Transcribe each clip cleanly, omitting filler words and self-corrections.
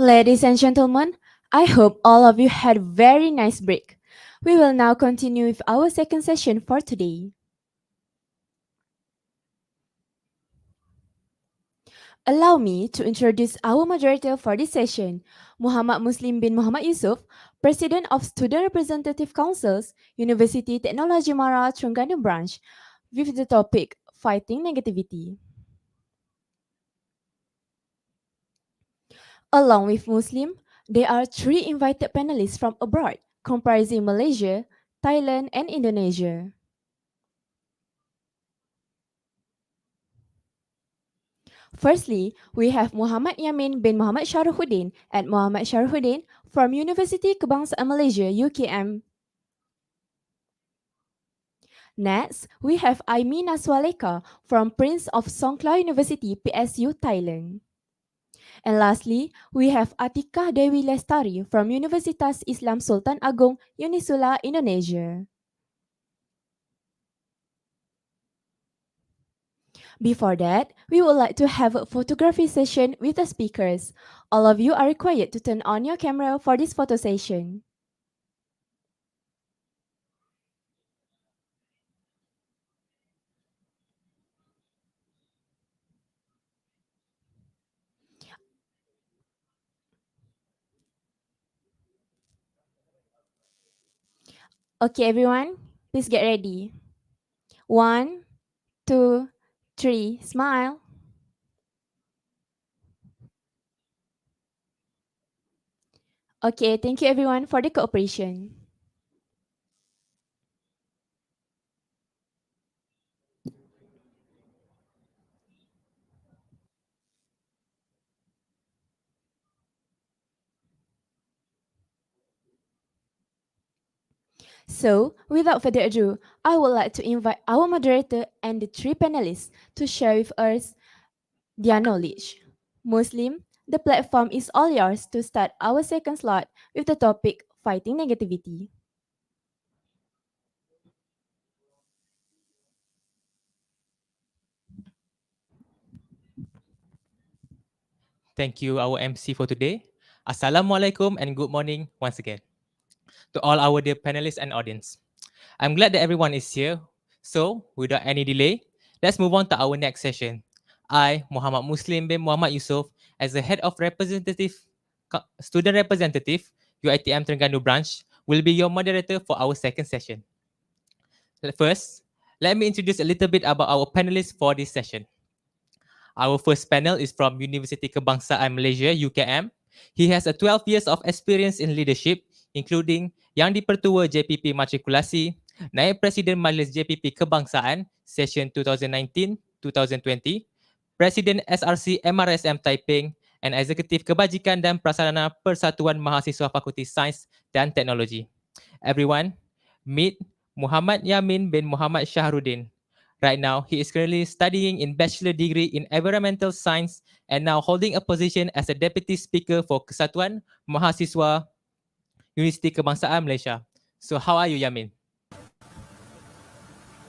Ladies and gentlemen, I hope all of you had a very nice break. We will now continue with our second session for today. Allow me to introduce our moderator for this session, Muhammad Muslim bin Muhammad Yusuf, President of Student Representative Councils, University Technology Mara Terengganu Branch, with the topic Fighting Negativity. Along with Muslim, there are three invited panelists from abroad, comprising Malaysia, Thailand, and Indonesia. Firstly, we have Muhammad Yamin bin Muhammad Sharafuddin and Muhammad Sharafuddin from University Kebangsaan Malaysia, UKM. Next, we have Aimi Naswaleka from Prince of Songkla University, PSU, Thailand. And lastly, we have Atikah Dewi Lestari from Universitas Islam Sultan Agong, Unisula, Indonesia. Before that, we would like to have a photography session with the speakers. All of you are required to turn on your camera for this photo session. Okay, everyone, please get ready. 1, 2, 3, smile. Okay, thank you everyone for the cooperation. So, without further ado, I would like to invite our moderator and the three panelists to share with us their knowledge. Muslim, the platform is all yours to start our second slot with the topic Fighting Negativity. Thank you, our MC for today. Assalamualaikum and good morning once again to all our dear panelists and audience. I'm glad that everyone is here. So, without any delay, let's move on to our next session. I, Muhammad Muslim bin Muhammad Yusuf, as the head of student representative, UiTM Terengganu branch, will be your moderator for our second session. First, let me introduce a little bit about our panelists for this session. Our first panel is from University Kebangsaan Malaysia, UKM. He has a 12 years of experience in leadership, including Yang di-Pertua JPP Matrikulasi, Naib Presiden Majlis JPP Kebangsaan, session 2019-2020, Presiden SRC MRSM Taiping, and Eksekutif Kebajikan dan Prasarana Persatuan Mahasiswa Fakulti Sains dan Teknologi. Everyone, meet Muhammad Yamin bin Muhammad Shahruddin. Right now, he is currently studying in bachelor degree in environmental science and now holding a position as a deputy speaker for Kesatuan Mahasiswa Universiti Kebangsaan Malaysia. So how are you, Yamin?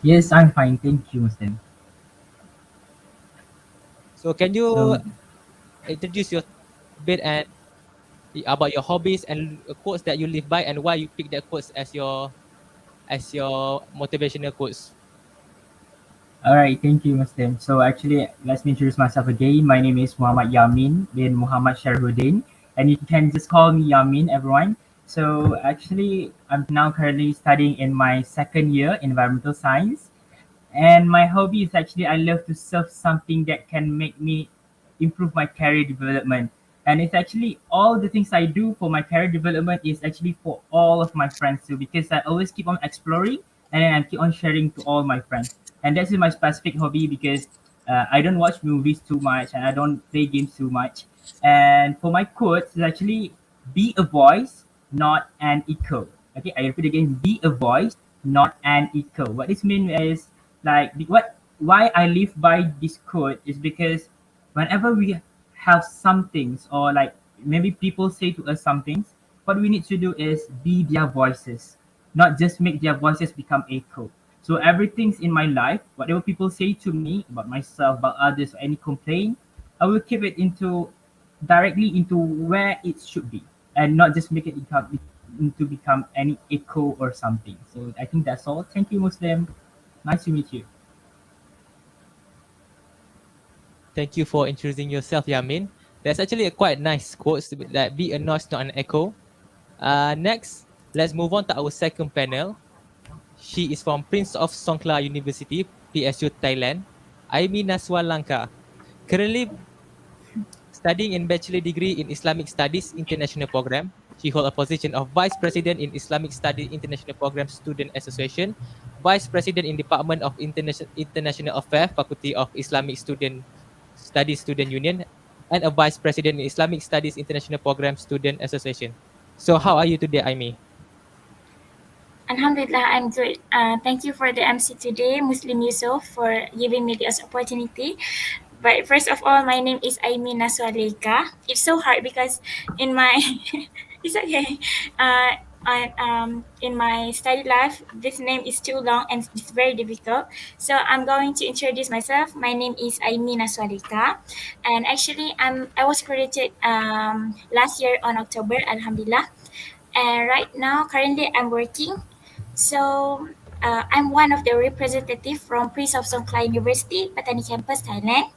Yes, I'm fine. Thank you, Muslim. So can you So, introduce your bit and about your hobbies and quotes that you live by and why you pick that quotes as your motivational quotes? all right. Thank you, Muslim. So, actually, let me introduce myself again. My name is Muhammad Yamin bin Muhammad Sharhuddin, and you can just call me Yamin, everyone. So, actually, I'm now currently studying in my second year in environmental science. And my hobby is actually I love to serve something that can make me improve my career development. And it's actually all the things I do for my career development is actually for all of my friends too, because I always keep on exploring and then I keep on sharing to all my friends. And that's my specific hobby because I don't watch movies too much and I don't play games too much. And for my quotes, it's actually be a voice, not an echo. Okay, I repeat again, be a voice, not an echo. What this means is what why I live by this quote is because whenever we have some things or like maybe people say to us some things, what we need to do is be their voices, not just make their voices become echo. So everything's in my life, whatever people say to me about myself, about others, or any complaint, I will keep it into directly into where it should be, and not just make it become any echo or something. So I think that's all. Thank you, Muslim. Nice to meet you. Thank you for introducing yourself, Yamin. That's actually a quite nice quote that be a noise, not an echo. Next, let's move on to our second panel. She is from Prince of Songkla University, PSU, Thailand. Aimi Naswalanka, currently studying in bachelor degree in Islamic Studies International Program. She holds a position of Vice President in Islamic Studies International Program Student Association, Vice President in Department of International Affairs, Faculty of Islamic Studies Student Union, and a Vice President in Islamic Studies International Program Student Association. So how are you today, Aimi? Alhamdulillah, I'm good. Thank you for the MC today, Muslim Yusuf, for giving me this opportunity. But first of all, my name is Aimina Swaleka. It's so hard because in my it's okay. In my study life, this name is too long and it's very difficult. So I'm going to introduce myself. My name is Aimina Swaleka, and actually I was created last year on October. Alhamdulillah, and right now currently I'm working. So I'm one of the representative from Prince of Songkla University, Patani Campus, Thailand.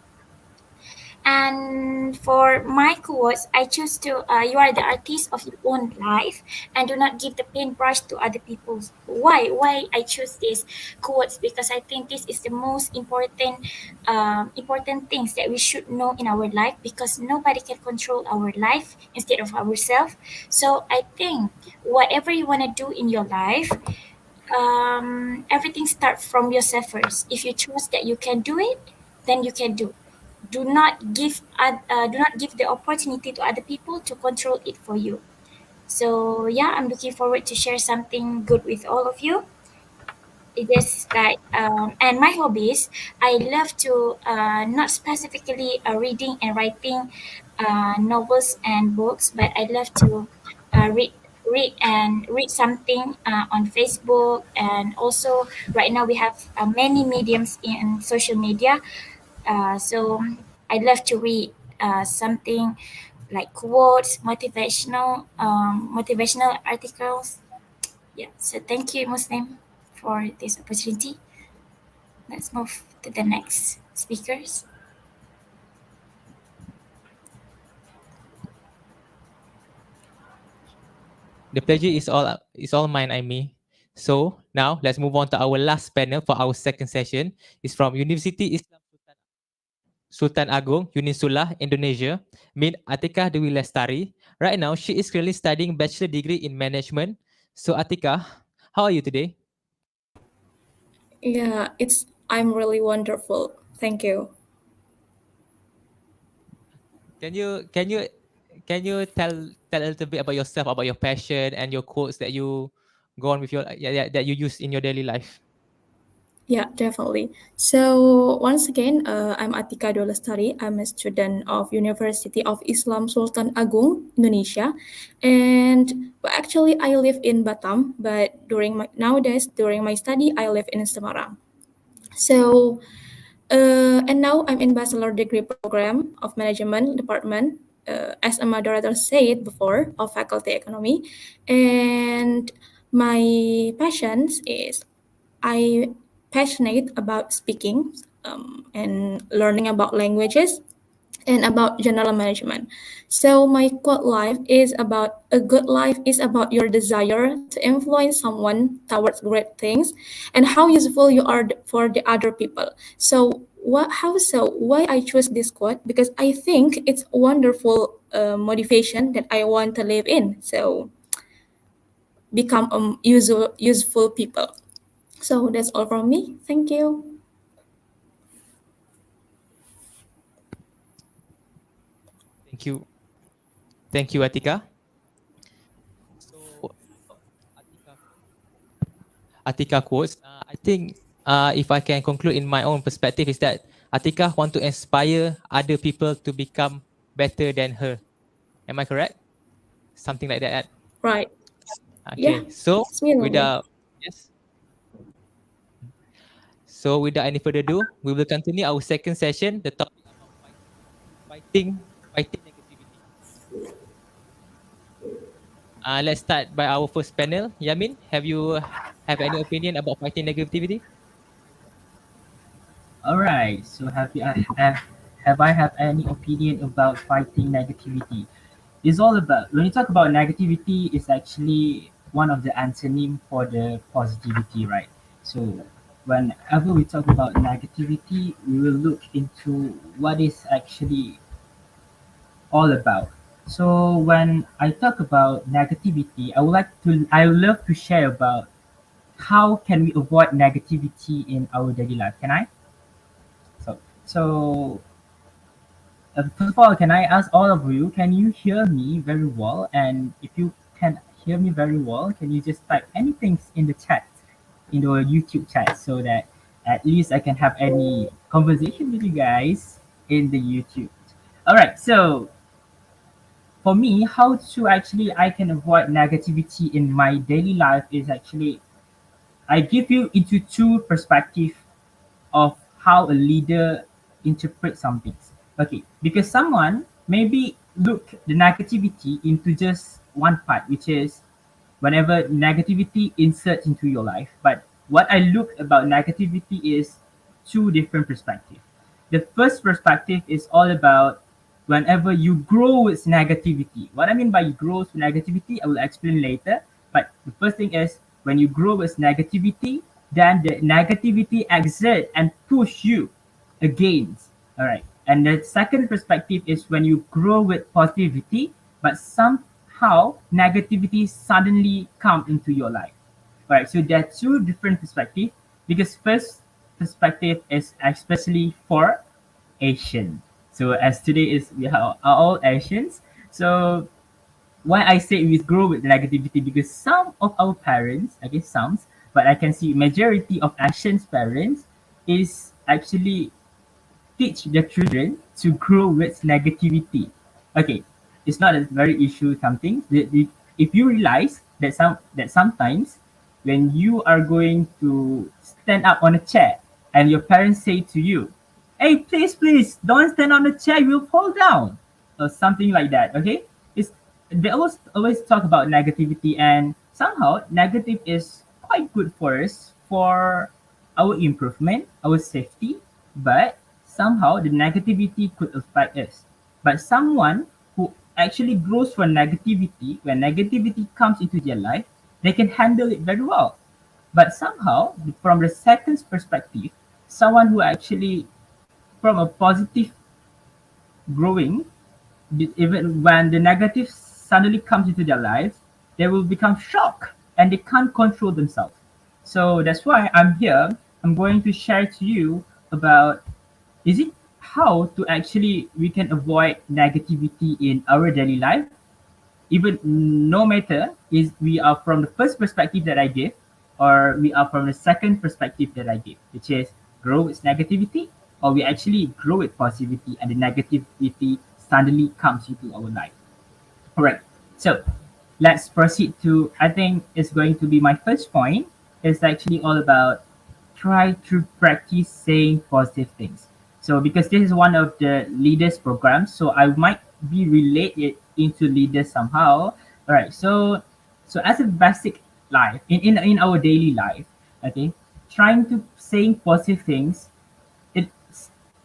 And for my quotes, I choose to you are the artist of your own life and do not give the paintbrush to other people's. Why I choose these quotes? Because I think this is the most important things that we should know in our life, because nobody can control our life instead of ourselves. So I think whatever you want to do in your life, everything starts from yourself first. If you choose that you can do it, then you can do. Do not give the opportunity to other people to control it for you. So yeah, I'm looking forward to share something good with all of you. It is like and my hobbies, I love to not specifically reading and writing novels and books, but I love to read something on Facebook. And also right now we have many mediums in social media, so I love to read something like quotes, motivational articles. Yeah. So thank you, Muslim, for this opportunity. Let's move to the next speakers. The pleasure is all mine, Aimi. So now let's move on to our last panel for our second session. It's from University Islam Sultan Agung, Uninsula, Indonesia, Min Atika Dewi Lestari. Right now, she is currently studying bachelor degree in management. So Atika, how are you today? Yeah, I'm really wonderful. Thank you. Can you can you can you tell a little bit about yourself, about your passion and your quotes that you go on with that you use in your daily life? Yeah, definitely. So once again, I'm Atika Dolastari. I'm a student of University of Islam Sultan Agung, Indonesia, and actually I live in Batam. But during my study, I live in Semarang. So and now I'm in bachelor degree program of management department, as a moderator said before, of faculty economy. And my passions is I passionate about speaking, and learning about languages and about general management. So my quote life is about a good life is about your desire to influence someone towards great things and how useful you are for the other people. So why I choose this quote? Because I think it's a wonderful motivation that I want to live in. So become useful people. So that's all from me. Thank you. Thank you. Thank you, Atika. So Atika quotes. I think if I can conclude in my own perspective is that Atika want to inspire other people to become better than her. Am I correct? Something like that. Right. Yeah, Okay. So it's me only. without yes. So without any further ado, we will continue our second session. The topic about fighting negativity. Let's start by our first panel. Yamin, have you have any opinion about fighting negativity? All right. So have I have any opinion about fighting negativity? It's all about when you talk about negativity, it's actually one of the antonym for the positivity, right? So whenever we talk about negativity, we will look into what is actually all about. So when I talk about negativity, I would love to share about how can we avoid negativity in our daily life. Can I? So first of all, can I ask all of you, can you hear me very well? And if you can hear me very well, can you just type anything in the chat, in the YouTube chat, so that at least I can have any conversation with you guys in the YouTube. All right. So for me, how to actually I can avoid negativity in my daily life is actually I give you into two perspectives of how a leader interprets some things. Okay, because someone maybe look the negativity into just one part, which is whenever negativity inserts into your life. But what I look about negativity is two different perspectives. The first perspective is all about whenever you grow with negativity. What I mean by you grow with negativity, I will explain later. But the first thing is when you grow with negativity, then the negativity exert and push you against. All right. And the second perspective is when you grow with positivity, but somehow negativity suddenly come into your life. All right. So there are two different perspectives because first perspective is especially for Asian. So as today is we are all Asians. So why I say we grow with negativity because some of our parents, I guess some, but I can see majority of Asians parents is actually teach the children to grow with negativity. Okay, it's not a very issue something. If you realize that sometimes when you are going to stand up on a chair and your parents say to you, "Hey, please, don't stand on the chair, you'll fall down," or something like that. Okay, it's they always talk about negativity and somehow negative is quite good for us for our improvement, our safety, but somehow the negativity could affect us. But someone who actually grows from negativity, when negativity comes into their life, they can handle it very well. But somehow, from the second perspective, someone who actually from a positive growing, even when the negative suddenly comes into their lives, they will become shocked and they can't control themselves. So that's why I'm here. I'm going to share to you about is it how to actually we can avoid negativity in our daily life even no matter is we are from the first perspective that I give or we are from the second perspective that I give, which is grow with negativity or we actually grow with positivity and the negativity suddenly comes into our life. All right. So let's proceed to, I think it's going to be my first point. It's actually all about try to practice saying positive things. So because this is one of the leaders programs, so I might be related into leaders somehow. All right. So as a basic life in our daily life, okay, trying to saying positive things it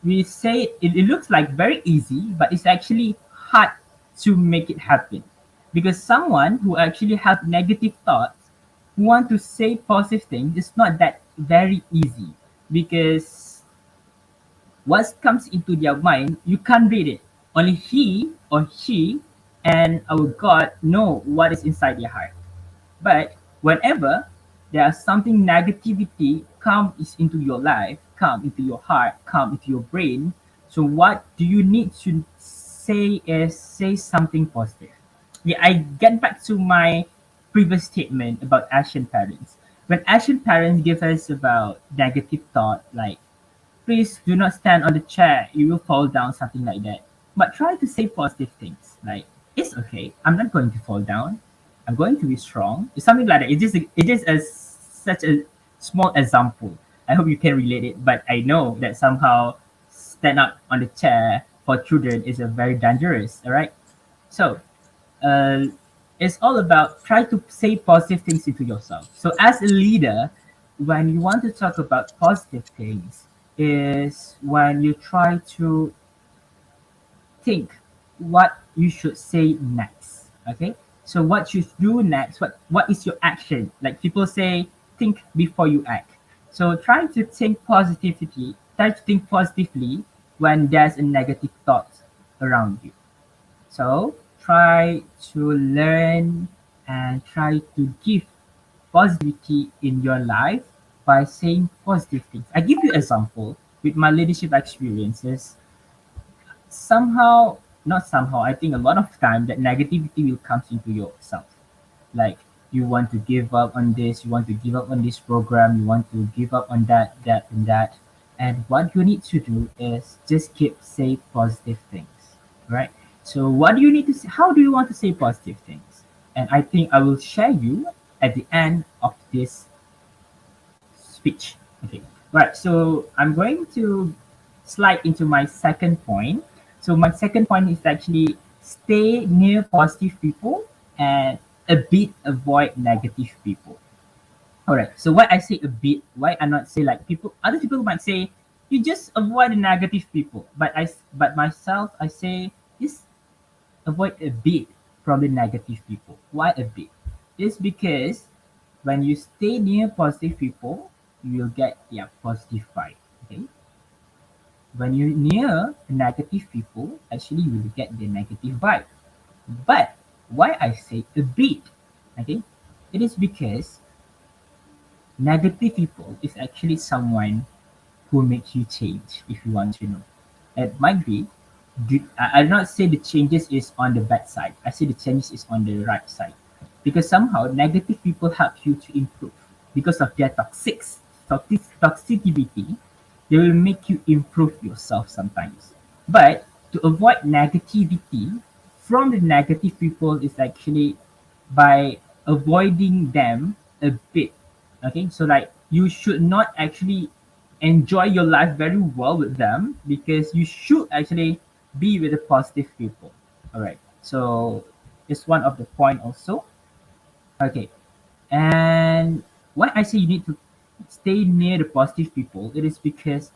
we say it looks like very easy, but it's actually hard to make it happen because someone who actually have negative thoughts who want to say positive things it's not that very easy because what comes into their mind you can't read it, only he or she and our god know what is inside their heart. But whenever there's something negativity comes into your life, come into your heart, come into your brain, so what do you need to say is say something positive. Yeah, I get back to my previous statement about Asian parents. When Asian parents give us about negative thought like please do not stand on the chair, you will fall down, something like that. But try to say positive things like, it's okay, I'm not going to fall down, I'm going to be strong. It's something like that. Such a small example. I hope you can relate it, but I know that somehow stand up on the chair for children is a very dangerous, all right? So, uh, it's all about try to say positive things into yourself. So as a leader, when you want to talk about positive things, is when you try to think what you should say next. Okay, so what you do next, what is your action? Like people say, think before you act. So try to think positivity, try to think positively when there's a negative thought around you. So try to learn and try to give positivity in your life by saying positive things. I give you example with my leadership experiences. Somehow, not somehow, I think a lot of time that negativity will come into yourself. Like you want to give up on this, you want to give up on this program, you want to give up on that, and that. And what you need to do is just keep say positive things, right? So what do you need to say? How do you want to say positive things? And I think I will share you at the end of this speech. Okay, right. So I'm going to slide into my second point. So my second point is actually stay near positive people and a bit avoid negative people. All right. So why I say a bit? Why I not say like people? Other people might say you just avoid the negative people, but myself I say just avoid a bit from the negative people. Why a bit? It's because when you stay near positive people, you will get their positive vibe. Okay. When you're near negative people, actually you will get the negative vibe. But why I say a bit? Okay, it is because negative people is actually someone who makes you change if you want to know. It might be I do not say the changes is on the bad side. I say the changes is on the right side. Because somehow negative people help you to improve. Because of their toxicity, they will make you improve yourself sometimes. But to avoid negativity from the negative people is actually by avoiding them a bit. Okay, so like you should not actually enjoy your life very well with them because you should actually be with the positive people. All right, so it's one of the point also. Okay, and why I say you need to stay near the positive people, it is because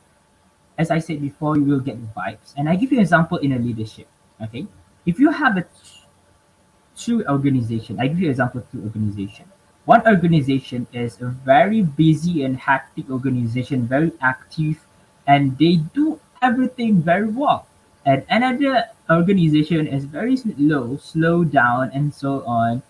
as I said before, you will get vibes. And I give you an example in a leadership. Okay, if you have a two organization, I give you an example of two organization. One organization is a very busy and hectic organization, very active, and they do everything very well. And another organization is very slow down, and so on.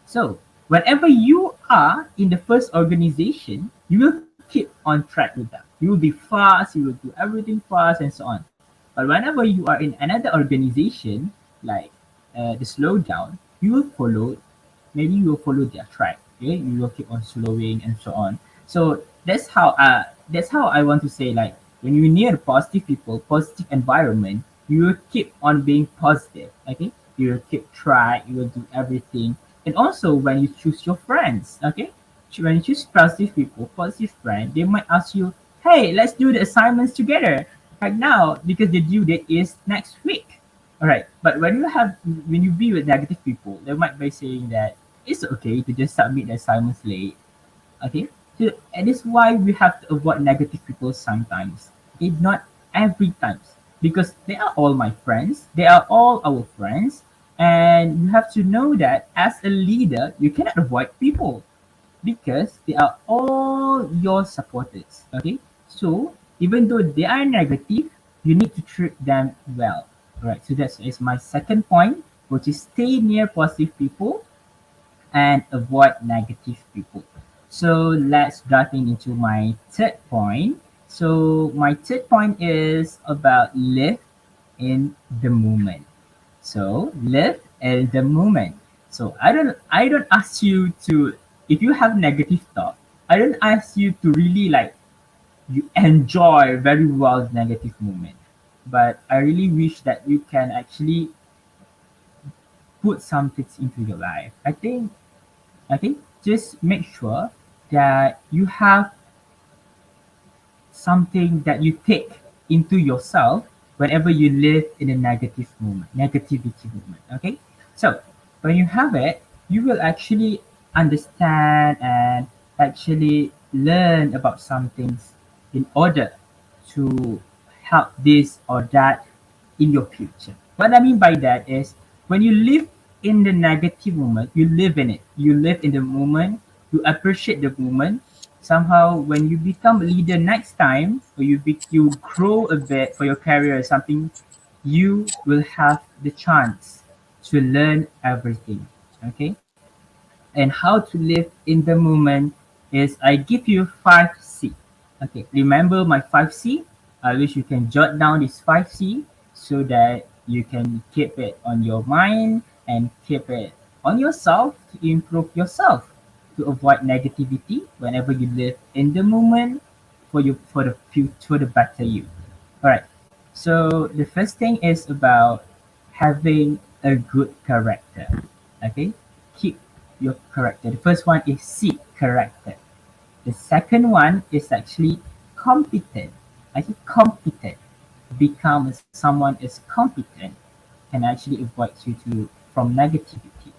So, whenever you are in the first organization, you will keep on track with them. You will be fast, you will do everything fast, and so on. But whenever you are in another organization, like the slowdown, you will follow, maybe you will follow their track. Okay? You will keep on slowing and so on. So that's how I want to say like when you're near positive people, positive environment, you will keep on being positive. Okay, you will keep try, you will do everything. And also when you choose your friends, okay, when you choose positive people, positive friend, they might ask you, hey, let's do the assignments together right now because the due date is next week. All right, but when you be with negative people, they might be saying that it's okay to just submit the assignments late. Okay, so and that's why we have to avoid negative people sometimes. Okay, not every times because they are all my friends. They are all our friends, and you have to know that as a leader, you cannot avoid people because they are all your supporters. Okay, so even though they are negative, you need to treat them well. All right, so that is my second point, which is stay near positive people and avoid negative people. So let's dive into my third point. So my third point is about live in the moment. So live in the moment. So I don't ask you to if you have negative thought, I don't ask you to really like you enjoy very well negative moment. But I really wish that you can actually put some things into your life. I think just make sure that you have something that you take into yourself whenever you live in a negative moment, negativity moment. Okay, so when you have it, you will actually understand and actually learn about some things in order to help this or that in your future. What I mean by that is when you live in the negative moment, you live in it. You live in the moment, you appreciate the moment. Somehow when you become a leader next time or you grow a bit for your career or something, you will have the chance to learn everything. Okay? And how to live in the moment is I give you 5C. Okay, remember my 5C? I wish you can jot down this 5C so that you can keep it on your mind and keep it on yourself to improve yourself, to avoid negativity whenever you live in the moment for you for the future, for the better you. All right. So the first thing is about having a good character. Okay, keep your character. The first one is seek character. The second one is actually competent. Actually, competent. Become someone is competent can actually avoid you to from negativity.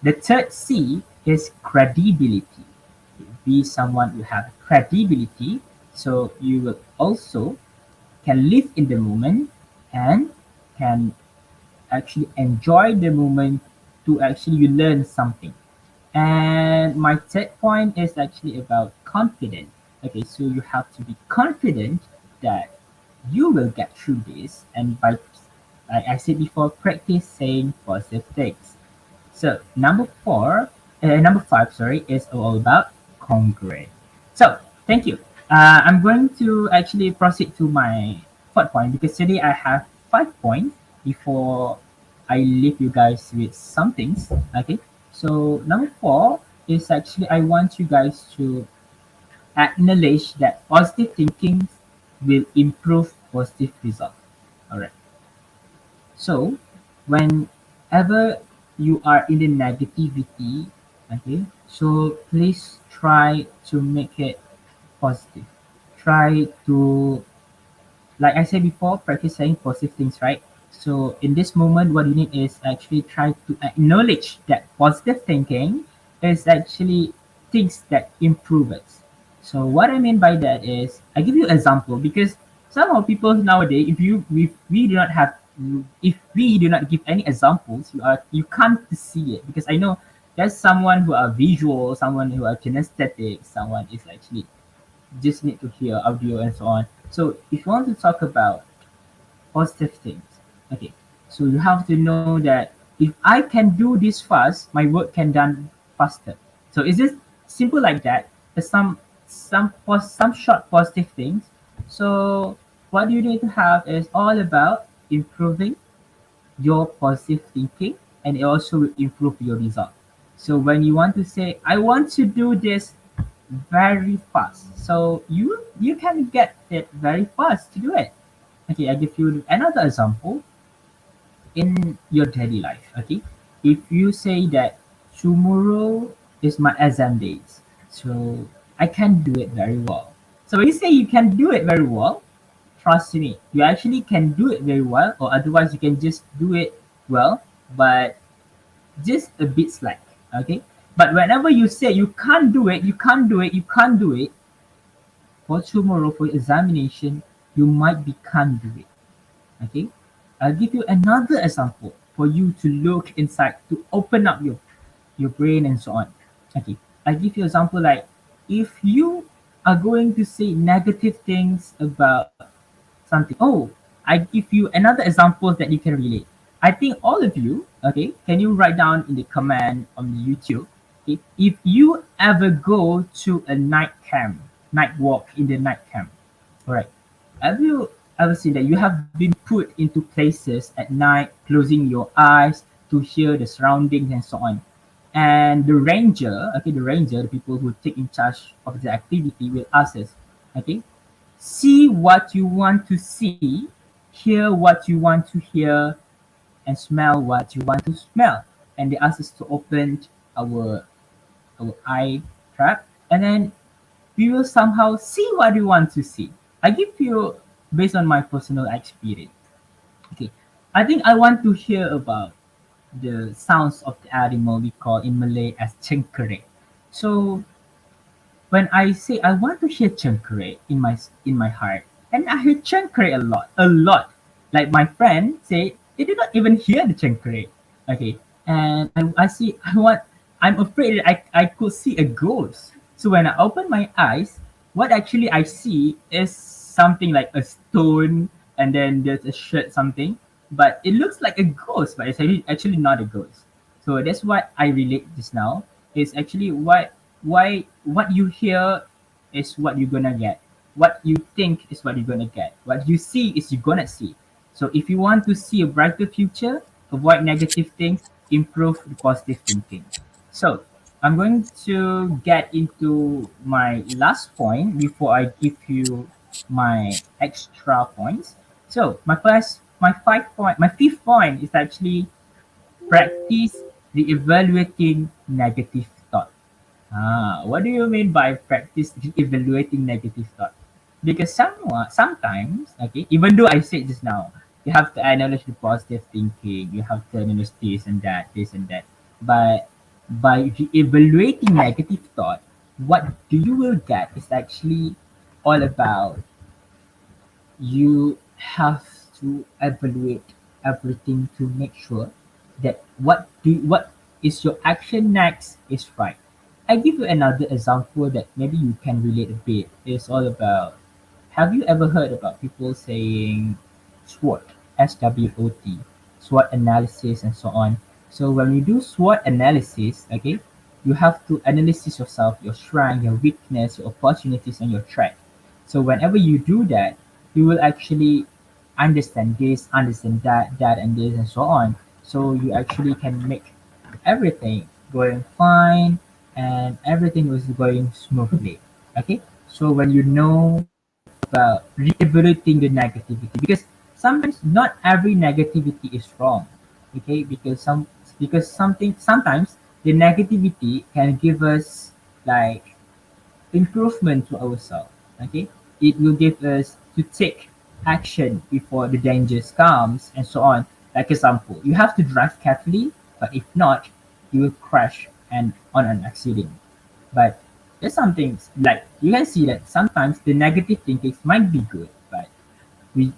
The third C is credibility. Be someone who have credibility, so you will also can live in the moment and can actually enjoy the moment to actually you learn something. And my third point is actually about confidence. Okay, so you have to be confident that you will get through this, and by like I said before, practice saying positive things. So number five, sorry, is all about congruent. So thank you. I'm going to actually proceed to my fourth point because today I have 5 points before I leave you guys with some things. Okay. So number four is actually I want you guys to acknowledge that positive thinking will improve positive result. All right. So, whenever you are in the negativity, okay, so please try to make it positive. Try to, like I said before, practice saying positive things, right? So, in this moment, what you need is actually try to acknowledge that positive thinking is actually things that improve us. So, what I mean by that is, I give you an example because somehow people nowadays, if we do not have if we do not give any examples, you can't see it because I know there's someone who are visual, someone who are kinesthetic, someone is actually just need to hear audio and so on. So if you want to talk about positive things, okay, so you have to know that if I can do this fast, my work can done faster. So is this simple like that? There's some short positive things. So what you need to have is all about improving your positive thinking, and it also will improve your result. So when you want to say I want to do this very fast, so you can get it very fast to do it. Okay, I give you another example in your daily life. Okay, if you say that tomorrow is my exam days, so I can do it very well. So when you say you can do it very well, trust me, you actually can do it very well, or otherwise you can just do it well, but just a bit slack. Okay, but whenever you say you can't do it, you can't do it, you can't do it, for tomorrow for examination, you might be can't do it. Okay, I'll give you another example for you to look inside to open up your brain and so on. Okay, I'll give you example like if you are going to say negative things about something. Oh, I give you another example that you can relate. I think all of you, okay, can you write down in the comment on the YouTube? Okay, if you ever go to a night camp, night walk in the night camp, all right, have you ever seen that you have been put into places at night, closing your eyes to hear the surroundings and so on? And the ranger, okay, the people who take in charge of the activity will ask us, okay, see what you want to see, hear what you want to hear, and smell what you want to smell. And they ask us to open our our eye trap, and then we will somehow see what we want to see. I give you based on my personal experience. Okay, I think I want to hear about the sounds of the animal we call in Malay as cengkerik. So when I say I want to hear cengkerik in my heart, and I hear cengkerik a lot. Like my friend say, they did not even hear the cengkerik. Okay, and I see I'm afraid that I could see a ghost. So when I open my eyes, what actually I see is something like a stone, and then there's a shirt something, but it looks like a ghost, but it's actually not a ghost. So that's what I relate just now. Is actually what you hear is what you're gonna get. What you think is what you're gonna get. What you see is you're gonna see. So if you want to see a brighter future, avoid negative things, improve the positive thinking. So I'm going to get into my last point before I give you my extra points. So my fifth point is actually practice the evaluating negative thought. What do you mean by practice evaluating negative thought? Because sometimes, okay, even though I said just now, you have to analyze the positive thinking, you have to analyze this and that. But by evaluating negative thought, what do you will get is actually all about you have to evaluate everything to make sure that what is your action next is right. I give you another example that maybe you can relate a bit. It's all about, have you ever heard about people saying SWOT, SWOT, SWOT analysis and so on? So when you do SWOT analysis, okay, you have to analyze yourself, your strength, your weakness, your opportunities, and your threat. So whenever you do that, you will actually understand this, understand that, and this, and so on. So you actually can make everything going fine and everything was going smoothly. Okay, so when you know about re-evaluating the negativity, because sometimes not every negativity is wrong. Okay, because something sometimes the negativity can give us like improvement to ourselves. Okay, it will give us to take action before the dangers comes and so on. Like example, you have to drive carefully, but if not, you will crash and on an accident. But there's some things like you can see that sometimes the negative thinkings might be good, but we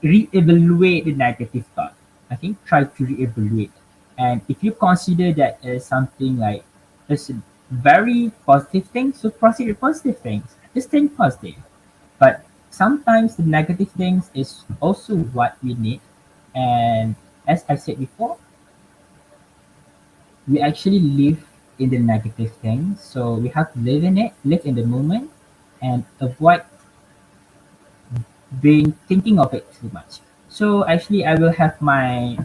re-evaluate the negative thought. Okay, try to re-evaluate, and if you consider that as something like as a very positive thing, so proceed with positive things. Just think positive. But sometimes the negative things is also what we need, and as I said before, we actually live in the negative things, so we have to live in it, live in the moment, and avoid being thinking of it too much. So actually, I will have my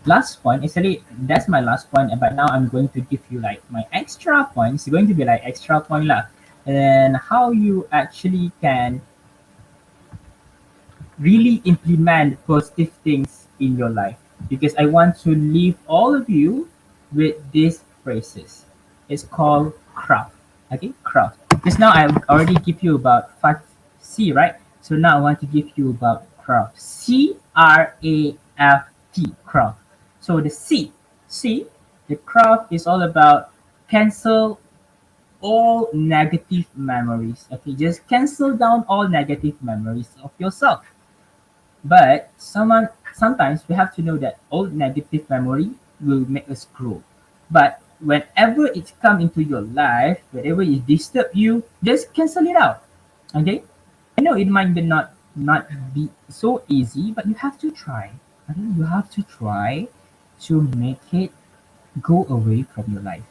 last point. Actually, that's my last point. But now I'm going to give you like my extra points. It's going to be like extra point lah, and how you actually can really implement positive things in your life. Because I want to leave all of you with these phrases. It's called craft. Okay, craft. Just now I already give you about 5C, right? So now I want to give you about craft. CRAFT, craft. So the C, the craft is all about cancel all negative memories. Okay, just cancel down all negative memories of yourself. But sometimes we have to know that all negative memory will make us grow. But whenever it come into your life, whenever it disturb you, just cancel it out. Okay? I know it might be not be so easy, but you have to try. Okay? You have to try to make it go away from your life.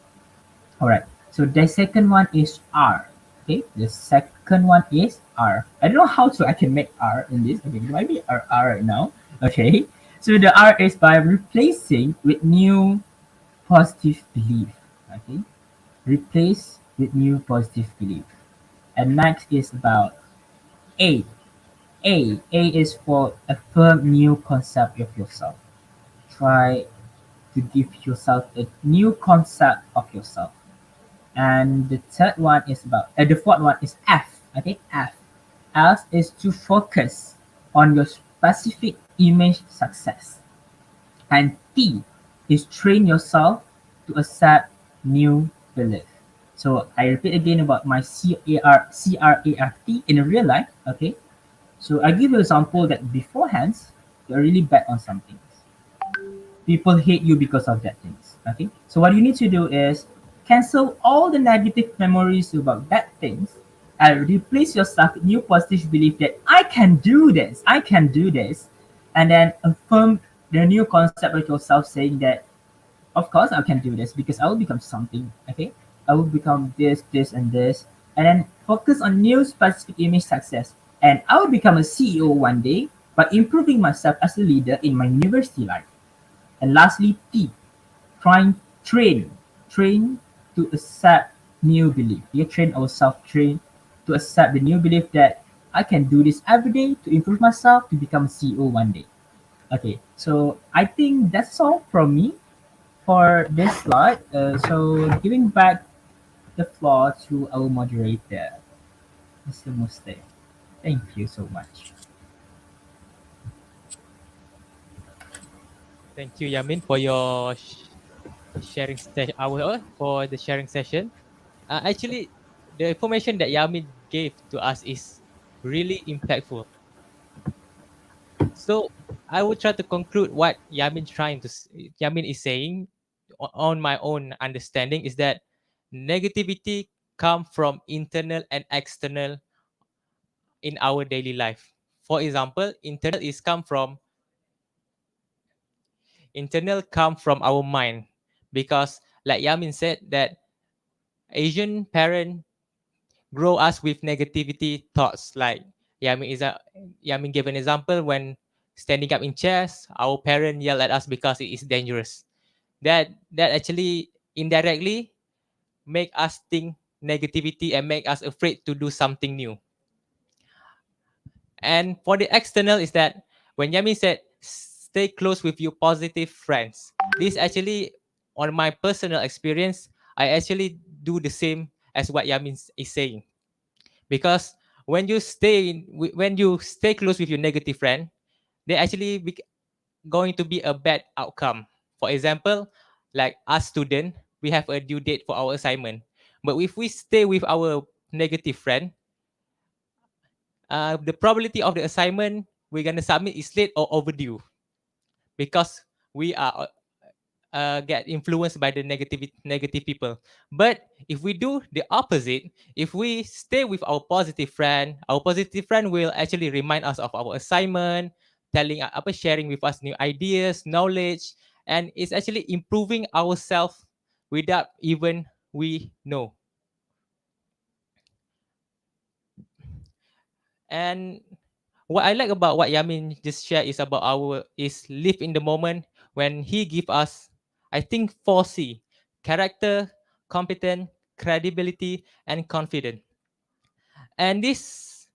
All right. So the second one is R. Okay. The second one is R. I don't know how to I can make R in this. Okay. It might be R right now. Okay. So the R is by replacing with new positive belief. Okay. Replace with new positive belief. And next is about A. A is for affirm new concept of yourself. Try to give yourself a new concept of yourself. And the third one is about the fourth one is F. Okay, F. F is to focus on your specific image success. And is train yourself to accept new belief. So I repeat again about my CRAFT in real life. Okay, so I give you an example that beforehand you're really bad on something. People hate you because of that things. Okay, so what you need to do is cancel all the negative memories about bad things and replace yourself with new positive belief that I can do this, and then affirm the new concept of yourself saying that of course I can do this because I will become something. Okay, I will become this and this, and then focus on new specific image success, and I will become a CEO one day by improving myself as a leader in my university life. And lastly, T, trying train, train to accept new belief. You train ourselves, train to accept the new belief that I can do this every day to improve myself to become a CEO one day. Okay, so I think that's all from me for this slide. So giving back the floor to our moderator, Mr. Muste. Thank you so much. Thank you, Yamin, for your sharing for the sharing session. Actually, the information that Yamin gave to us is really impactful. So I will try to conclude what Yamin is saying on my own understanding is that negativity come from internal and external in our daily life. For example, internal come from our mind because like Yamin said that Asian parent grow us with negativity thoughts. Like Yamin gave an example when standing up in chairs, our parent yell at us because it is dangerous. That actually indirectly make us think negativity and make us afraid to do something new. And for the external is that when Yamin said stay close with your positive friends, this actually on my personal experience, I actually do the same as what Yamin is saying because when you stay close with your negative friend, they actually going to be a bad outcome. For example, like us student, we have a due date for our assignment, but if we stay with our negative friend, the probability of the assignment we're gonna submit is late or overdue because we are get influenced by the negative people. But if we do the opposite, if we stay with our positive friend will actually remind us of our assignment, sharing with us new ideas, knowledge, and it's actually improving ourselves without even we know. And what I like about what Yamin just shared is about our is live in the moment when he give us, I think 4C: character, competent, credibility, and confident. And this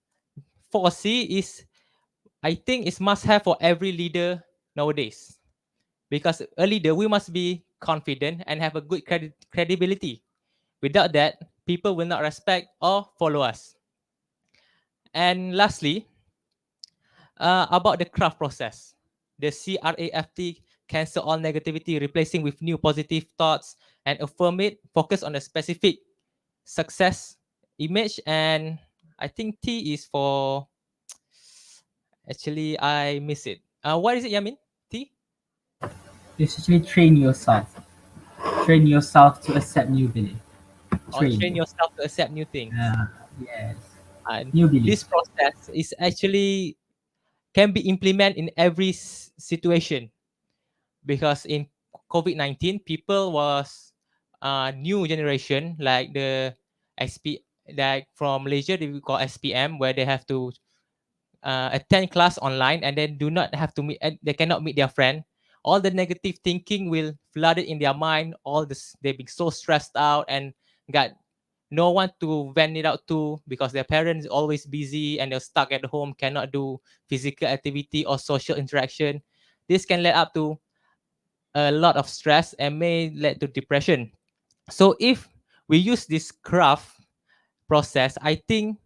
4C is, I think, is must have for every leader nowadays. Because a leader, we must be confident and have a good credibility. Without that, people will not respect or follow us. And lastly, about the craft process. The CRAFT cancel all negativity, replacing with new positive thoughts and affirm it. Focus on a specific success image, and I think T is for. Actually, I miss it. What is it, Yamin? T Essentially, train yourself to accept new belief. or train Train. yourself to accept new things. Yes. And New belief. this process is actually can be implemented in every situation because in COVID-19, people was new generation like the SP, like from Malaysia they will call SPM, where they have to attend class online and then do not have to meet, they cannot meet their friend. All the negative thinking will flood it in their mind. All this, they be so stressed out and got no one to vent it out to because their parents always busy and they're stuck at home, cannot do physical activity or social interaction. This can lead up to a lot of stress and may lead to depression. So if we use this craft process, I think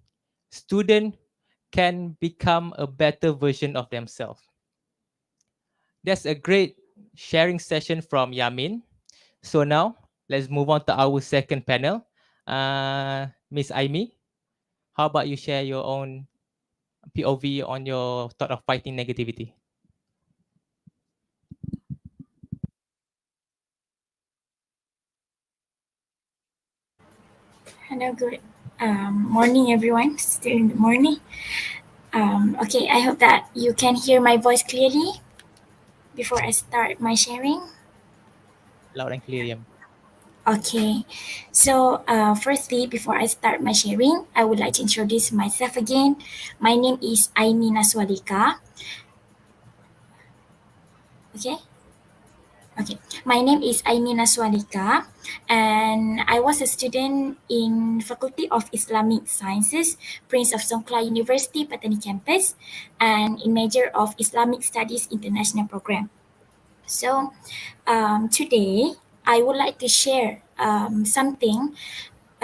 student can become a better version of themselves. That's a great sharing session from Yamin. So now let's move on to our second panel. Miss Aimi, how about you share your own POV on your thought of fighting negativity? Hello, good morning, everyone. Still in the morning. Okay, I hope that you can hear my voice clearly before I start my sharing. Loud and clear, Yam. Okay, so firstly, before I start my sharing, I would like to introduce myself again. My name is Aimi Naswalika. Okay, okay. My name is Aimi Naswalika, and I was a student in Faculty of Islamic Sciences, Prince of Songkla University, Patani campus, and in major of Islamic Studies International Program. So, today I would like to share something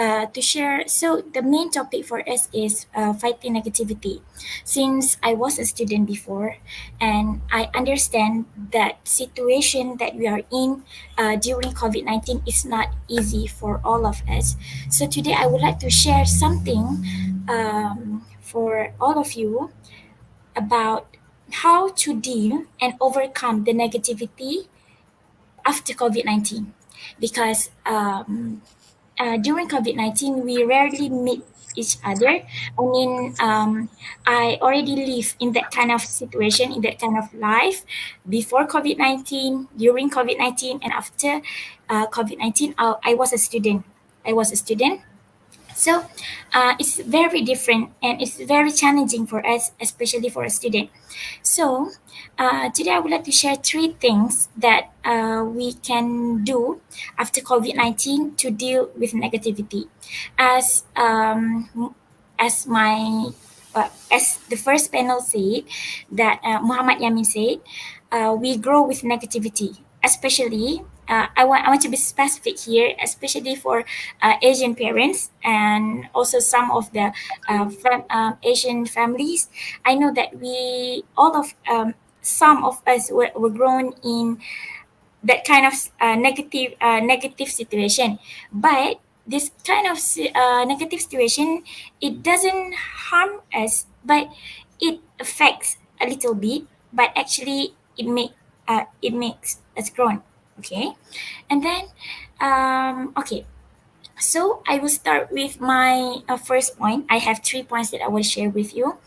to share. So the main topic for us is fighting negativity. Since I was a student before, and I understand that situation that we are in during COVID-19 is not easy for all of us. So today I would like to share something for all of you about how to deal and overcome the negativity after COVID-19, because during COVID 19, we rarely meet each other. I mean, I already live in that kind of situation, in that kind of life before COVID 19, during COVID 19, and after COVID 19. I was a student. I was a student. So it's very different and it's very challenging for us, especially for a student. So, today I would like to share three things that we can do after COVID 19 to deal with negativity. As, as my as the first panel said, that Muhammad Yamin said, we grow with negativity, especially. I want to be specific here, especially for Asian parents and also some of the Asian families. I know that we all of some of us were grown in that kind of negative situation, but this kind of negative situation, it doesn't harm us, but it affects a little bit, but actually it makes us grown. Okay, and then okay, so I will start with my first point. I have 3 points that I will share with you.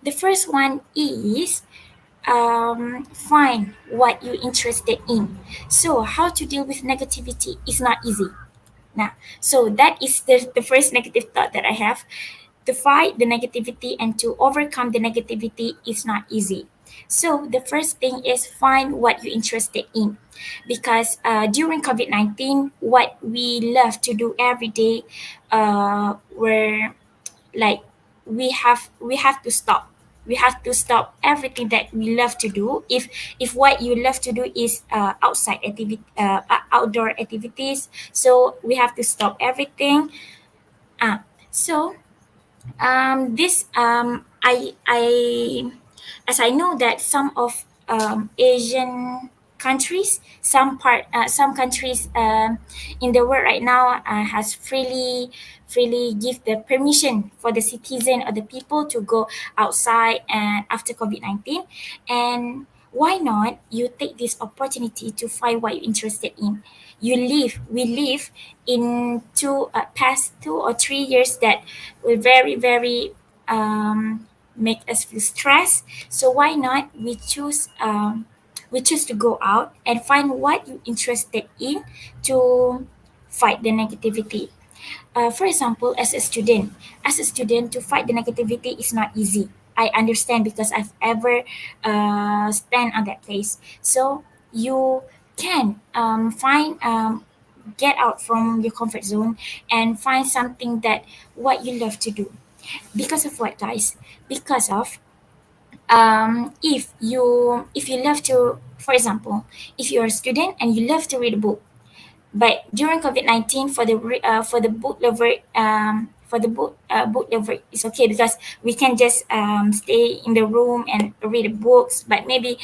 The first one is find what you're interested in. So how to deal with negativity is not easy. Now, so that is the first negative thought that I have. To fight the negativity and to overcome the negativity is not easy. So the first thing is find what you're interested in, because during COVID-19, what we love to do every day, were like we have to stop. We have to stop everything that we love to do. If what you love to do is outdoor activities, so we have to stop everything. So this I as I know that some of Asian countries, some countries in the world right now has freely give the permission for the citizen or the people to go outside and after COVID-19. And why not you take this opportunity to find what you're interested in. We live in past 2 or 3 years that will very make us feel stressed. So why not we choose to go out and find what you're interested in to fight the negativity. For example, as a student, to fight the negativity is not easy. I understand because I've ever stand on that place. So you can find get out from your comfort zone and find something that what you love to do. Because of what, guys? Because of if you love to, for example, if you're a student and you love to read a book, but during COVID-19, for the book lover, for the book lover, it's okay because we can just stay in the room and read books. But maybe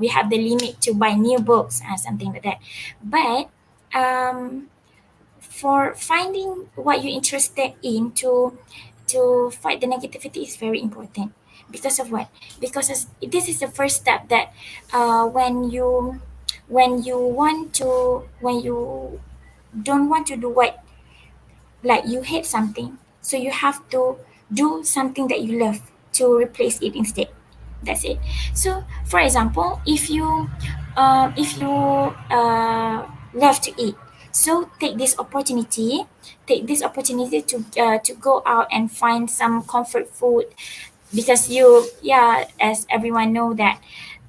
we have the limit to buy new books or something like that. But for finding what you're interested in to fight the negativity is very important. Because of what? Because this is the first step that when you don't want to do what, like you hate something, so you have to do something that you love to replace it instead. That's it. So for example, if you love to eat, so take this opportunity to go out and find some comfort food. Because as everyone know that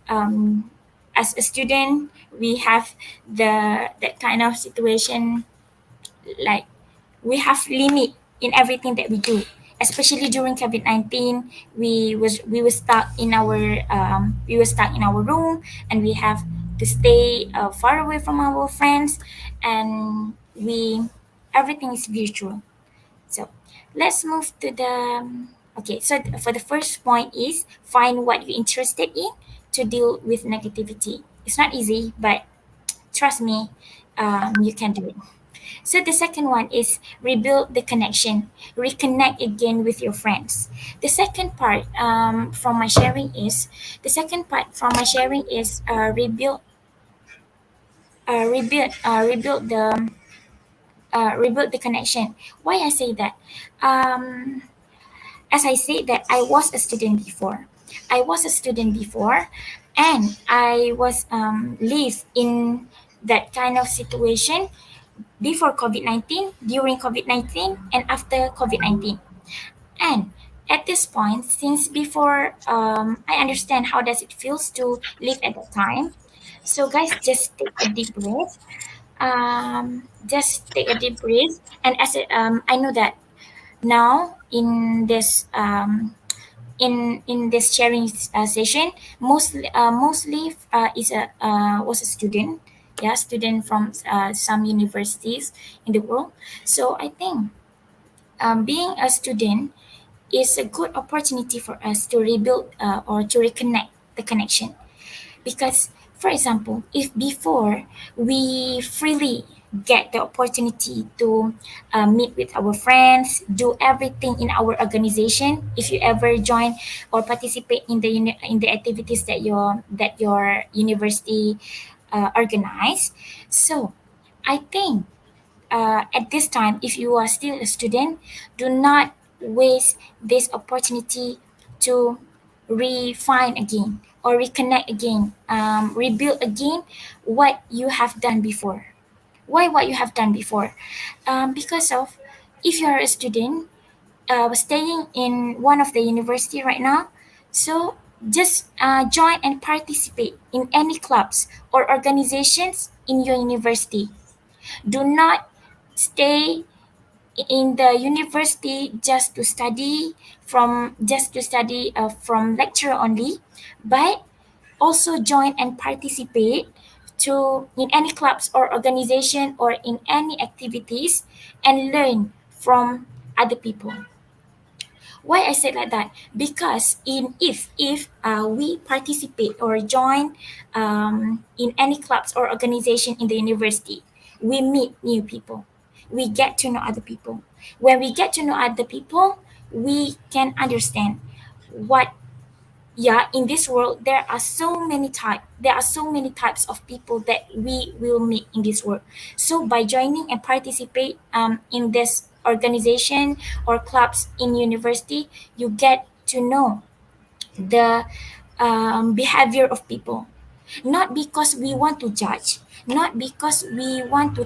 as a student we have that kind of situation, like we have limit in everything that we do, especially during COVID-19. We were stuck in our room, and we have to stay far away from our friends, and we everything is virtual. So let's move to the okay. So for the first point is find what you're interested in to deal with negativity. It's not easy, but trust me, you can do it. So the second one is rebuild the connection, reconnect again with your friends. The second part from my sharing is rebuild the connection. Why I say that? Um, as I said that I was a student before. I was a student before, and I was live in that kind of situation before COVID-19, during COVID-19, and after COVID-19. And at this point, since before I understand how does it feels to live at that time, so guys, just take a deep breath. Just take a deep breath, and I know that now in this sharing session, mostly is a was a student, yeah, student from some universities in the world. So I think being a student is a good opportunity for us to rebuild or to reconnect the connection. Because for example, if before we freely get the opportunity to meet with our friends, do everything in our organization, if you ever join or participate in the activities that your university organize. So I think at this time, if you are still a student, do not waste this opportunity to refine again or reconnect again, rebuild again what you have done before. Why what you have done before? Because of, if you are a student staying in one of the university right now, so just join and participate in any clubs or organizations in your university. Do not stay in the university from lecture only, but also join and participate to in any clubs or organization or in any activities and learn from other people. Why I said like that? Because in if we participate or join in any clubs or organization in the university, we meet new people. We get to know other people. When we get to know other people, we can understand what, yeah, in this world there are so many types of people that we will meet in this world. So by joining and participate in this organization or clubs in university, you get to know the behavior of people, not because we want to judge, not because we want to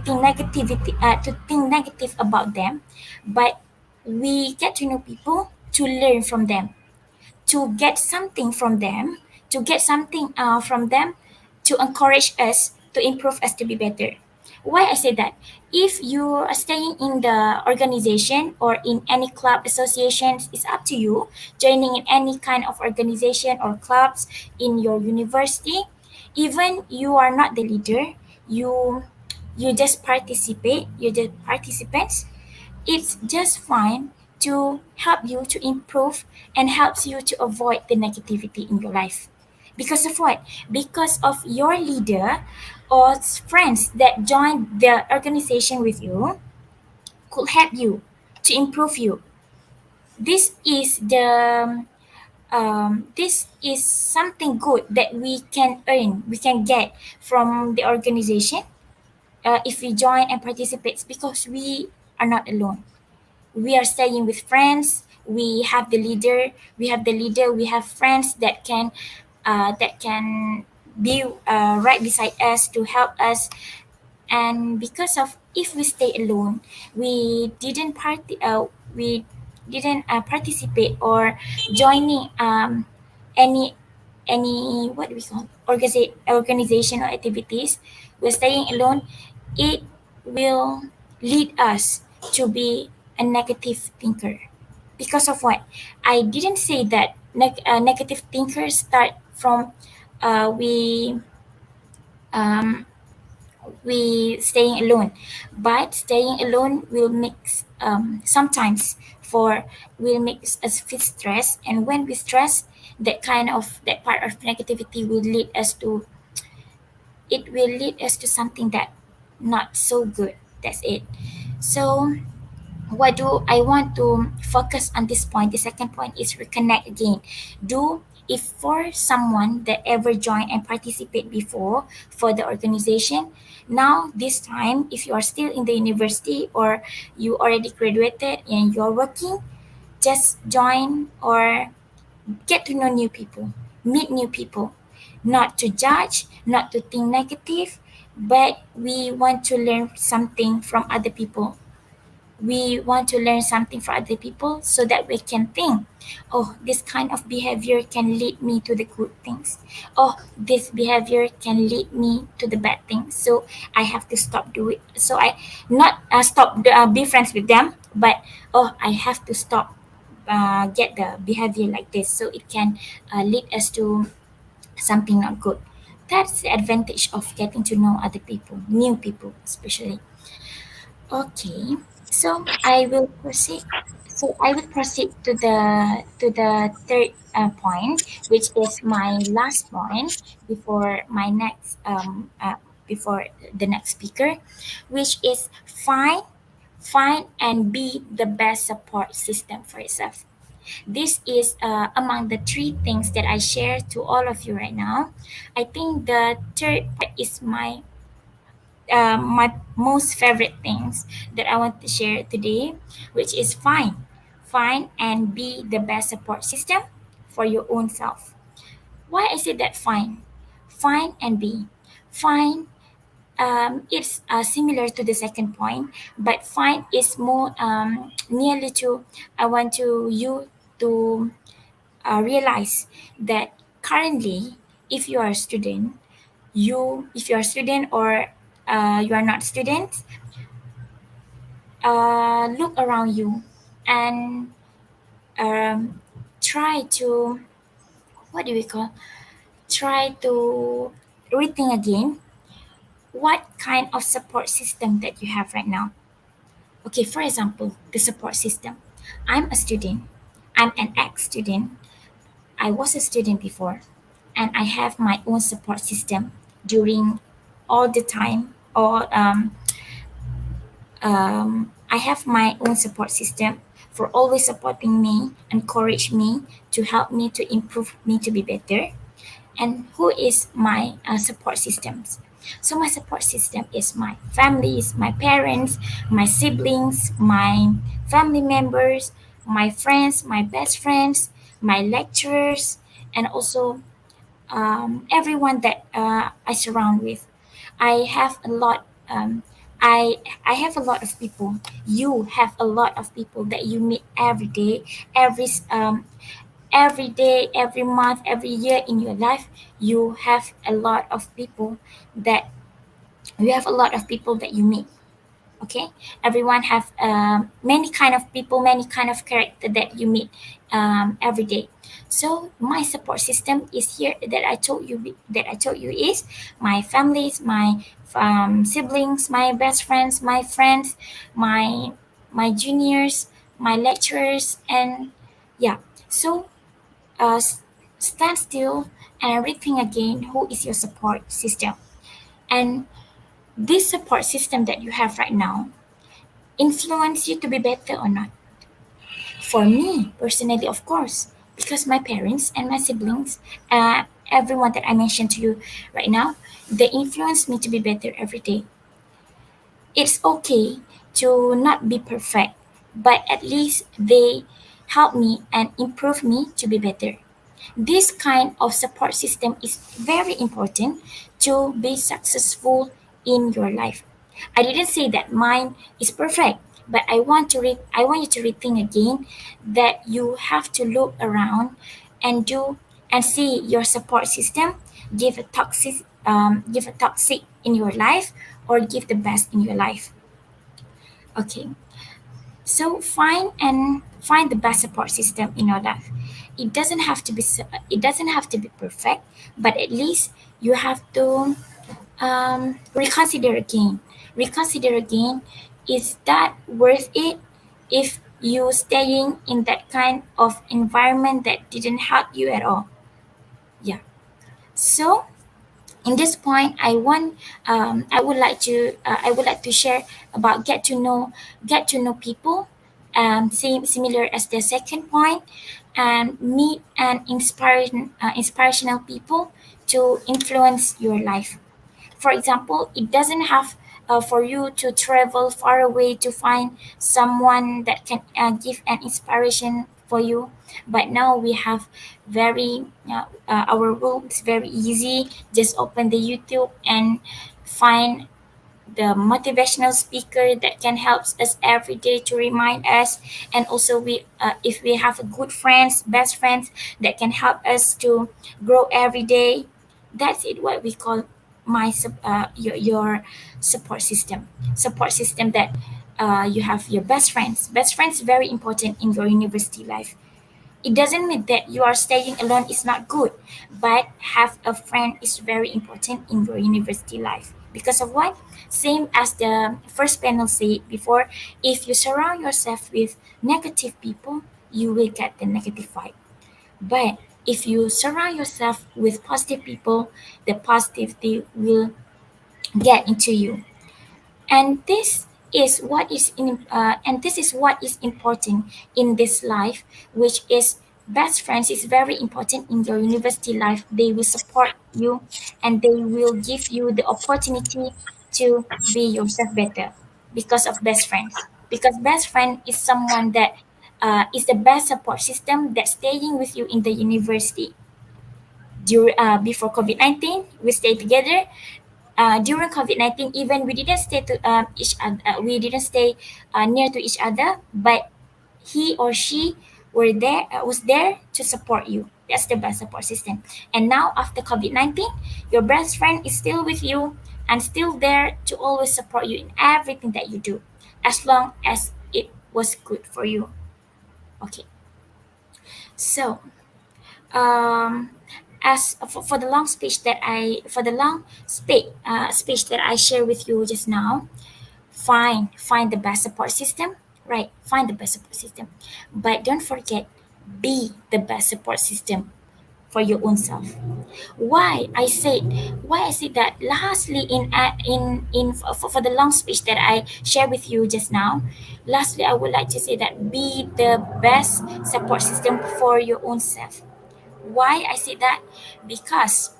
think negative about them, but we get to know people to learn from them, to get something from them, to encourage us to improve us to be better. Why I say that? If you are staying in the organization or in any club associations, it's up to you. Joining in any kind of organization or clubs in your university, even you are not the leader, you just participate, you're just participants. It's just fine to help you to improve and helps you to avoid the negativity in your life. Because of what? Because of your leader or friends that join the organization with you could help you to improve you. This is this is something good that we can earn, we can get from the organization if we join and participate, because we are not alone. We are staying with friends. We have friends that can be right beside us to help us. And because of, if we stay alone, we didn't we didn't participate or joining any what do we call organizational activities, we're staying alone, it will lead us to be a negative thinker. Because of what? I didn't say that negative thinkers start from we um, we staying alone, but staying alone will make sometimes for will make us feel stress, and when we stress, that part of negativity will lead us to, it will lead us to something that not so good. That's it. So what do I want to focus on this point? The second point is reconnect again. Do, if for someone that ever joined and participate before for the organization, now this time if you are still in the university or you already graduated and you're working, just join or get to know new people, meet new people, not to judge, not to think negative, but we want to learn something from other people. We want to learn something from other people so that we can think, oh, this kind of behavior can lead me to the good things. Oh, this behavior can lead me to the bad things. So I have to stop doing. So I not stop be friends with them, but oh, I have to stop get the behavior like this, so it can lead us to something not good. That's the advantage of getting to know other people, new people especially. Okay, so I will proceed. So I will proceed to the third point, which is my last point before my next before the next speaker, which is find and be the best support system for yourself. This is among the three things that I share to all of you right now. I think the third part is my most favorite things that I want to share today, which is find and be the best support system for your own self. Why I say that find and be, find. It's similar to the second point, but find is more nearly to. I want to you to realize that currently, if you are a student, if you are a student or you are not a student, look around you and um, try to, what do we call, try to rethink again what kind of support system that you have right now. Okay, for example, the support system. I'm a student, I'm an ex-student, I was a student before, and I have my own support system during all the time, or I have my own support system for always supporting me, encourage me, to help me to improve me to be better. And who is my support systems? So my support system is my families, my parents, my siblings, my family members, my friends, my best friends, my lecturers, and also everyone that I surround with. I have a lot. I have a lot of people. You have a lot of people that you meet every day, every day, every month, every year in your life. You have a lot of people that you have a lot of people that you meet. Okay, everyone have many kind of people, many kind of character that you meet every day. So my support system is here that I told you is my families, my siblings, my best friends, my friends, my my juniors, my lecturers, and yeah. So stand still and rethink again who is your support system. And this support system that you have right now influence you to be better or not. For me personally, of course, because my parents and my siblings, everyone that I mentioned to you right now, they influence me to be better every day. It's okay to not be perfect, but at least they help me and improve me to be better. This kind of support system is very important to be successful in your life. I didn't say that mine is perfect, but I want you to rethink again that you have to look around and do and see your support system give a toxic in your life or give the best in your life. Okay. So find the best support system in your life. It doesn't have to be perfect, but at least you have to reconsider again. Reconsider again. Is that worth it? If you staying in that kind of environment that didn't help you at all. Yeah. So in this point I would like to share about get to know people, same similar as the second point, and meet and inspirational people to influence your life. For example, it doesn't have for you to travel far away to find someone that can give an inspiration for you. But now we have our world is very easy. Just open the YouTube and find the motivational speaker that can help us every day to remind us. And also if we have a good friends, best friends that can help us to grow every day. That's it, what we call your support system, that you have your best friends very important in your university life. It doesn't mean that you are staying alone is not good, but have a friend is very important in your university life. Because of what? Same as the first panel said before, if you surround yourself with negative people, you will get the negative vibe. But if you surround yourself with positive people, the positivity will get into you. And this is what is important in this life, which is best friends is very important in your university life. They will support you and they will give you the opportunity to be yourself better because of best friends. Because best friend is someone that is the best support system that's staying with you in the university. Before COVID-19, we stay together. During COVID-19, even we didn't stay to each other, we didn't stay near to each other, but he or she was there to support you. That's the best support system. And now after COVID-19, your best friend is still with you and still there to always support you in everything that you do, as long as it was good for you. Okay. So um, as for the long speech that speech that I share with you just now, find the best support system, right? Find the best support system, but don't forget, be the best support system for your own self. Why I said that lastly for the long speech that I share with you just now. Lastly, I would like to say that be the best support system for your own self. Why I say that? Because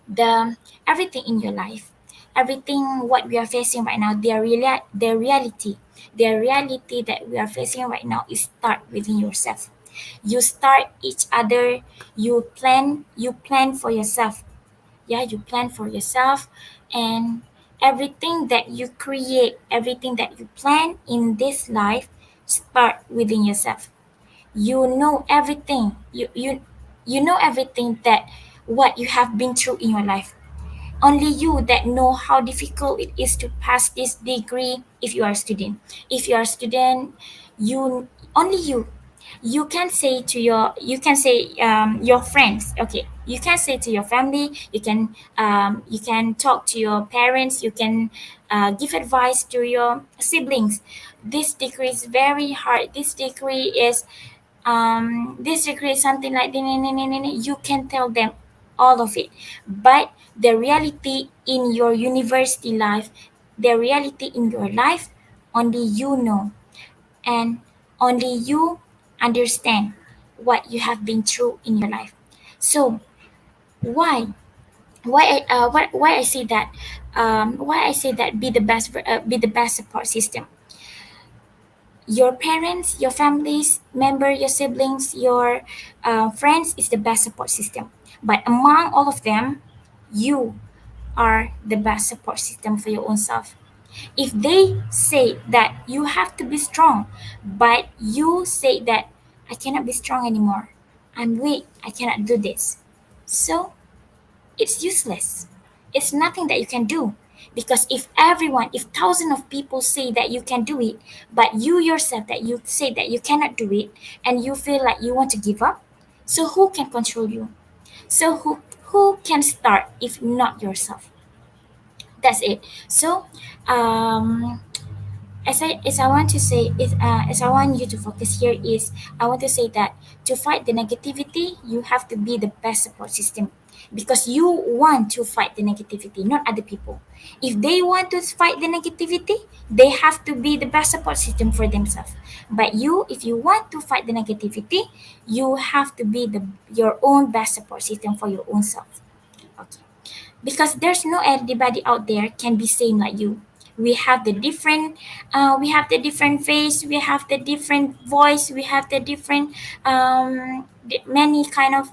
the everything in your life, everything what we are facing right now, the reality that we are facing right now is start within yourself. You start each other. You plan for yourself. Yeah, you plan for yourself. And everything that you create, everything that you plan in this life, start within yourself. You know everything. You know everything that what you have been through in your life. Only you that know how difficult it is to pass this degree. If you are a student, you only you can say to your friends. Okay, you can say to your family. You can talk to your parents. You can give advice to your siblings. this degree is very hard. This degree is something like you can tell them all of it, but the reality in your university life, the reality in your life, only you know, and only you understand what you have been through in your life. So why why I say that, why I say that be the best support system. Your parents, your families member, your siblings, your friends is the best support system, but among all of them, you are the best support system for your own self. If they say that you have to be strong, but you say that I cannot be strong anymore, I'm weak, I cannot do this, so it's useless. It's nothing that you can do. Because if thousands of people say that you can do it, but you yourself that you say that you cannot do it, and you feel like you want to give up, so who can control you? So who can start if not yourself? That's it. So um, as I want to say is as I want you to focus here is, I want to say that to fight the negativity, you have to be the best support system, because you want to fight the negativity, not other people. If they want to fight the negativity, they have to be the best support system for themselves. But you, if you want to fight the negativity, you have to be your own best support system for your own self. Okay, because there's no anybody out there can be same like you. We have the different face, we have the different voice, we have the different many kind of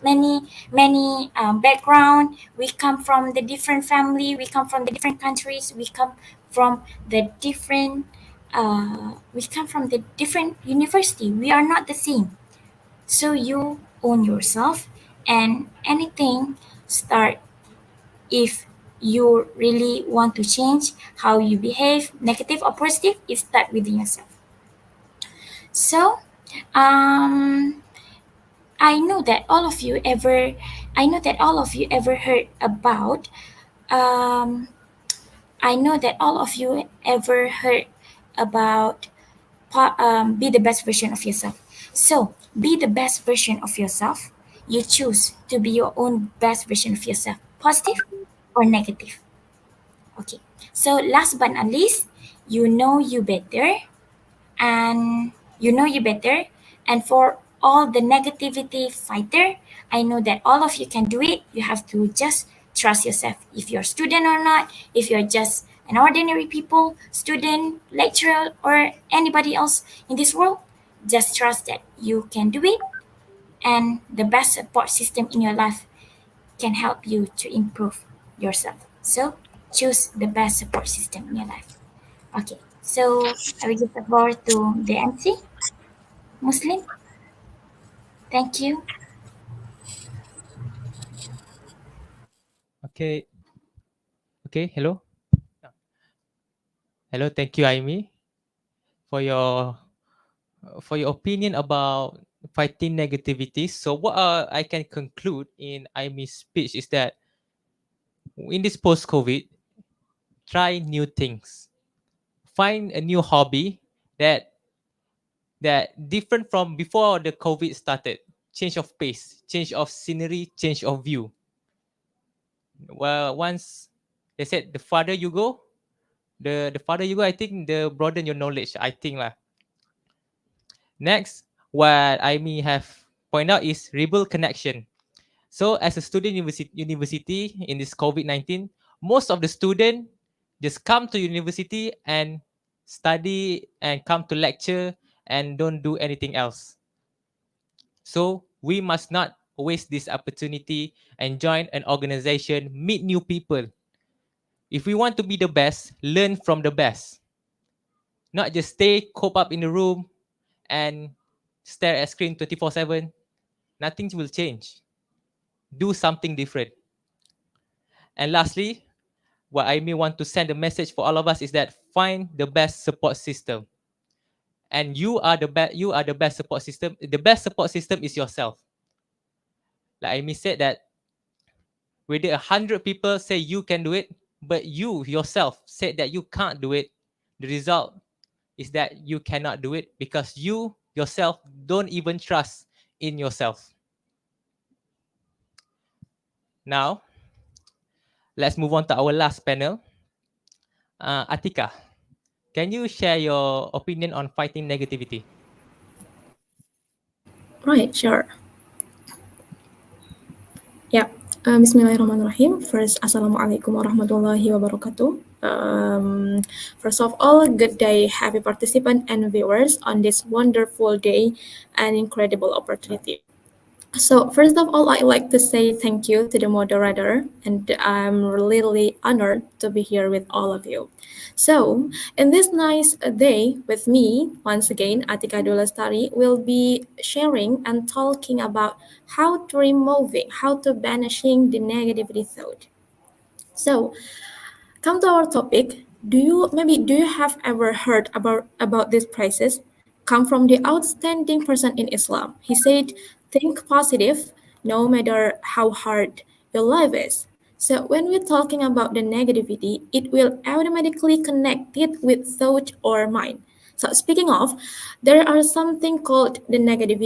many background. We come from the different family, we come from the different countries, from the different we come from the different university. We are not the same. So you own yourself, and anything start, if you really want to change how you behave, negative or positive, it start within yourself. So um I know that all of you ever I know that all of you ever heard about um I know that all of you ever heard about be the best version of yourself. So be the best version of yourself. You choose to be your own best version of yourself, positive or negative. Okay. So last but not least, you know you better, and you know you better. And for all the negativity fighter, I know that all of you can do it. You have to just trust yourself. If you're a student or not, if you're just an ordinary people, student, lecturer, or anybody else in this world, just trust that you can do it, and the best support system in your life can help you to improve yourself. So choose the best support system in your life. Okay, so I will give the floor to the MC, Muslim. Thank you. Okay. Okay. Hello. Hello. Thank you, Aimi, for your opinion about fighting negativity. So what I can conclude in Aimi's speech is that in this post-COVID, try new things. Find a new hobby that different from before the COVID started. Change of pace, change of scenery, change of view. Well, once they said the farther you go, the farther you go, I think the broaden your knowledge. I think lah. Next, what I may have point out is rebuild connection. So as a student university in this COVID-19, most of the student just come to university and study and come to lecture and don't do anything else. So we must not waste this opportunity and join an organization, meet new people. If we want to be the best, learn from the best. Not just stay cooped up in the room and stare at screen 24/7. Nothing will change. Do something different. And lastly, what I may want to send a message for all of us is that find the best support system. And you are the best support system. The best support system is yourself. Like I may said that whether 100 people say you can do it, but you yourself said that you can't do it, the result is that you cannot do it because you yourself don't even trust in yourself. Now, let's move on to our last panel. Atika, can you share your opinion on fighting negativity? Right, sure. Yeah. Bismillahirrahmanirrahim. First, Assalamualaikum warahmatullahi wabarakatuh. First of all, good day, happy participant and viewers on this wonderful day and incredible opportunity. So, first of all, I'd like to say thank you to the moderator, and I'm really honored to be here with all of you. So, in this nice day with me, once again, Atika Dolastari will be sharing and talking about how to removing, how to banishing the negativity thought. So, come to our topic. Do you have ever heard about this crisis? Come from the outstanding person in Islam. He said, "Think positive, no matter how hard your life is." So when we're talking about the negativity, it will automatically connect it with thought or mind. So speaking of, there are something called the negative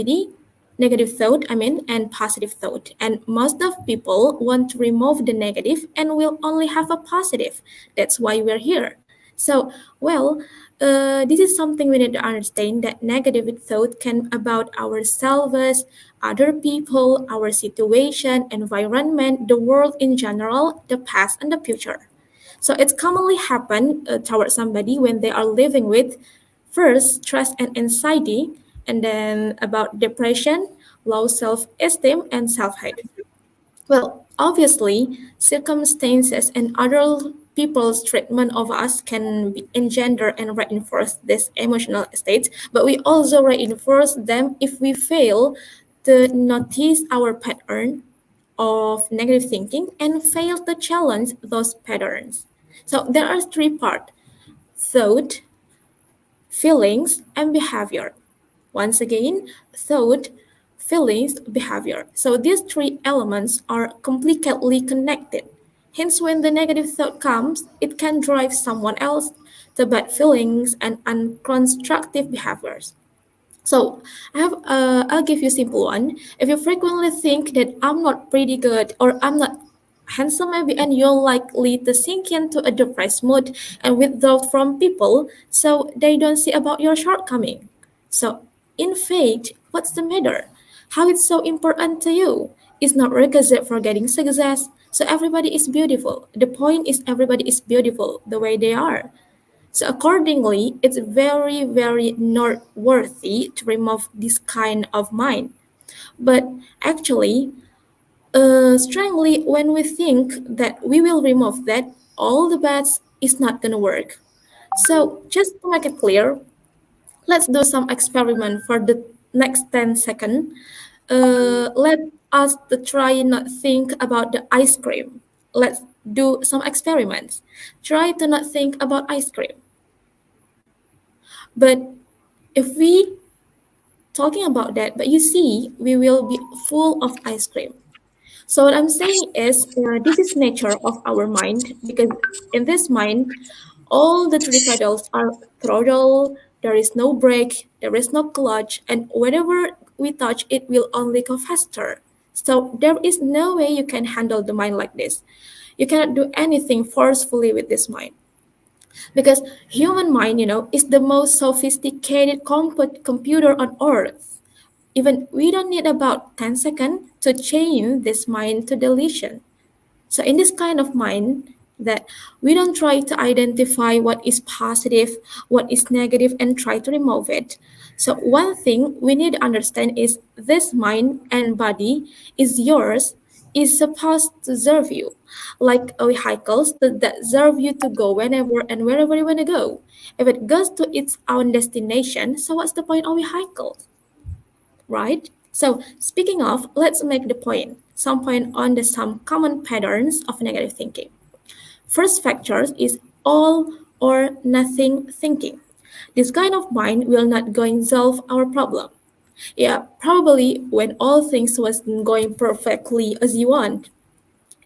thought, and positive thought. And most of people want to remove the negative and will only have a positive. That's why we're here. So, well, this is something we need to understand that negative thought can about ourselves, other people, our situation, environment, the world in general, the past and the future. So it's commonly happen towards somebody when they are living with first stress and anxiety, and then about depression, low self-esteem, and self-hate. Well, obviously, circumstances and other people's treatment of us can engender and reinforce this emotional state, but we also reinforce them if we fail to notice our pattern of negative thinking and fail to challenge those patterns. So there are three parts: thought, feelings, and behavior. Once again, thought, feelings, behavior. So these three elements are completely connected. Hence, when the negative thought comes, it can drive someone else to bad feelings and unconstructive behaviors. So I'll give you a simple one. If you frequently think that I'm not pretty good or I'm not handsome maybe, and you're likely to sink into a depressed mood and withdraw from people so they don't see about your shortcoming. So in fact, what's the matter? How it's so important to you? It's not requisite for getting success. So everybody is beautiful. The point is everybody is beautiful the way they are. So accordingly, it's very, very noteworthy to remove this kind of mind. But actually, strongly, when we think that we will remove that, all the bets is not gonna work. So just to make it clear, let's do some experiment for the next 10 seconds. Let us to try not think about the ice cream. Let's do some experiments. Try to not think about ice cream. But if we talking about that, but you see, we will be full of ice cream. So what I'm saying is, this is nature of our mind because in this mind, all the three pedals are throttle. There is no brake, there is no clutch, and whatever we touch, it will only go faster. So there is no way you can handle the mind like this. You cannot do anything forcefully with this mind because human mind, is the most sophisticated computer on earth. Even we don't need about 10 seconds to change this mind to deletion. So in this kind of mind, that we don't try to identify what is positive, what is negative, and try to remove it. So one thing we need to understand is this mind and body is yours, is supposed to serve you, like a vehicles that serve you to go whenever and wherever you want to go. If it goes to its own destination, so what's the point of vehicles? Right? So speaking of, let's make the point. Some point on the some common patterns of negative thinking. First factor is all or nothing thinking. This kind of mind will not going solve our problem. Yeah, probably when all things wasn't going perfectly as you want,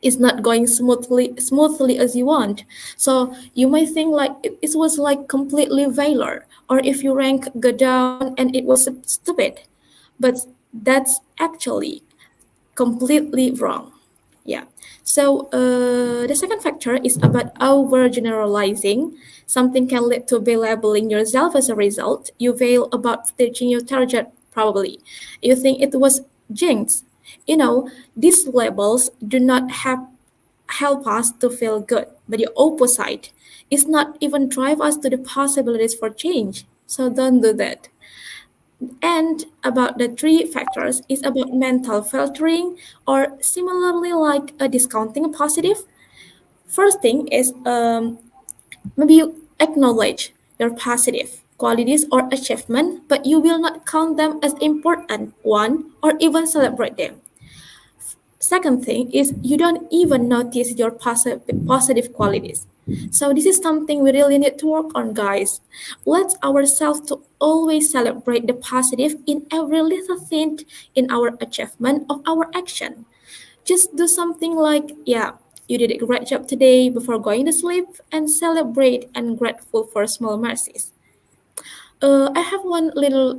is not going smoothly as you want. So you might think like it was like completely valor, or if you rank go down and it was stupid. But that's actually completely wrong. Yeah. So the second factor is about overgeneralizing. Something can lead to belabeling yourself as a result. You fail about reaching your target, probably. You think it was jinx. You know, these labels do not have help us to feel good, but the opposite is not even drive us to the possibilities for change. So don't do that. And about the three factors is about mental filtering, or similarly like a discounting a positive. First thing is maybe you acknowledge your positive qualities or achievement, but you will not count them as important one or even celebrate them. Second thing is you don't even notice your positive qualities. So this is something we really need to work on, guys. Let ourselves to always celebrate the positive in every little thing in our achievement of our action. Just do something like, yeah, you did a great job today before going to sleep, and celebrate and grateful for small mercies. I have one little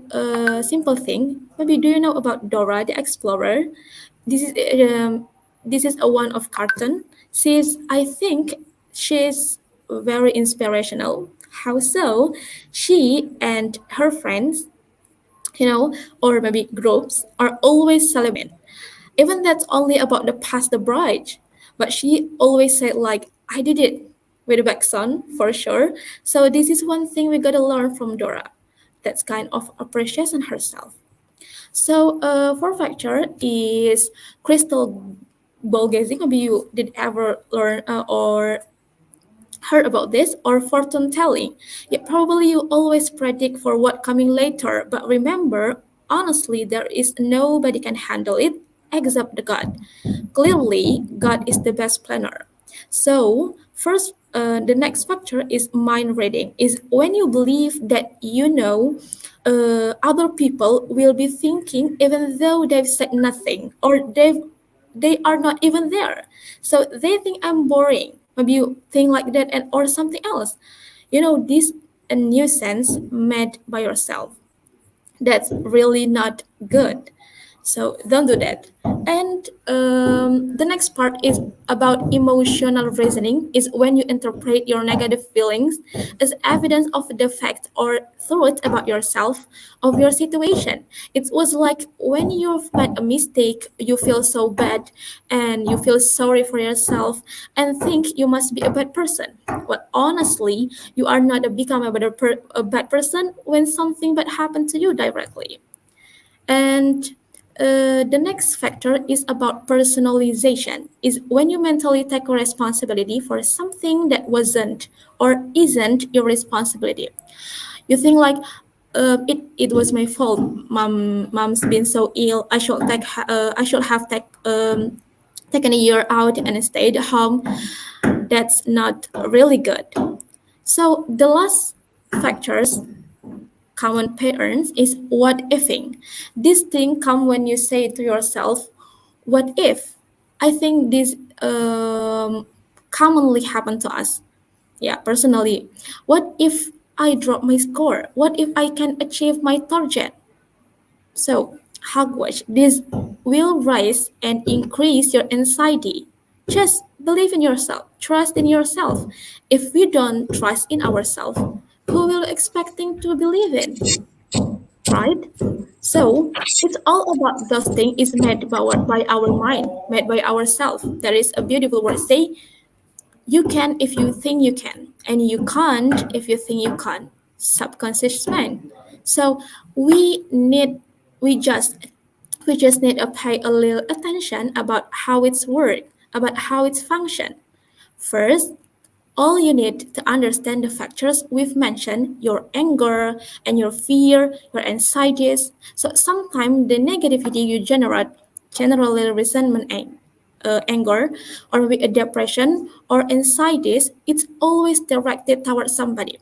simple thing. Maybe do you know about Dora the Explorer? This is this is a one of cartoon. I think she's very inspirational. How so? She and her friends, or maybe groups, are always celebrating. Even that's only about the past the bride. But she always said like, I did it with a back son for sure. So this is one thing we gotta learn from Dora. That's kind of appreciation herself. So fourth factor is crystal ball gazing. Maybe you did ever learn or heard about this, or fortune telling. Yeah, probably you always predict for what coming later, but remember, honestly, there is nobody can handle it except the God. Clearly, God is the best planner. So, first, the next factor is mind reading. Is when you believe that other people will be thinking even though they've said nothing, or they are not even there. So they think I'm boring. Maybe you think like that, and or something else. This a nuisance made by yourself. That's really not good. So don't do that. And the next part is about emotional reasoning. Is when you interpret your negative feelings as evidence of the fact or truth about yourself, of your situation. It was like when you've made a mistake, you feel so bad and you feel sorry for yourself and think you must be a bad person. But honestly, you are not a bad person when something bad happened to you directly. And the next factor is about personalization. Is when you mentally take responsibility for something that wasn't or isn't your responsibility. You think like, it was my fault. Mom's been so ill. I should have taken a year out and stayed at home. That's not really good. So the last factors common patterns is what ifing. This thing come when you say to yourself, what if? I think this commonly happen to us. Yeah, personally. What if I drop my score? What if I can achieve my target? So, hogwash, this will rise and increase your anxiety. Just believe in yourself, trust in yourself. If we don't trust in ourselves, who will expecting to believe in? Right? So it's all about those things is made by our mind, made by ourselves. There is a beautiful word say, you can if you think you can, and you can't if you think you can't. Subconscious mind. So we need we just we just need to pay a little attention about how it's work, about how it's function. First, all you need to understand the factors we've mentioned, your anger and your fear, your anxieties. So sometimes the negativity you generate, generally resentment and anger, or maybe a depression or anxieties, it's always directed towards somebody.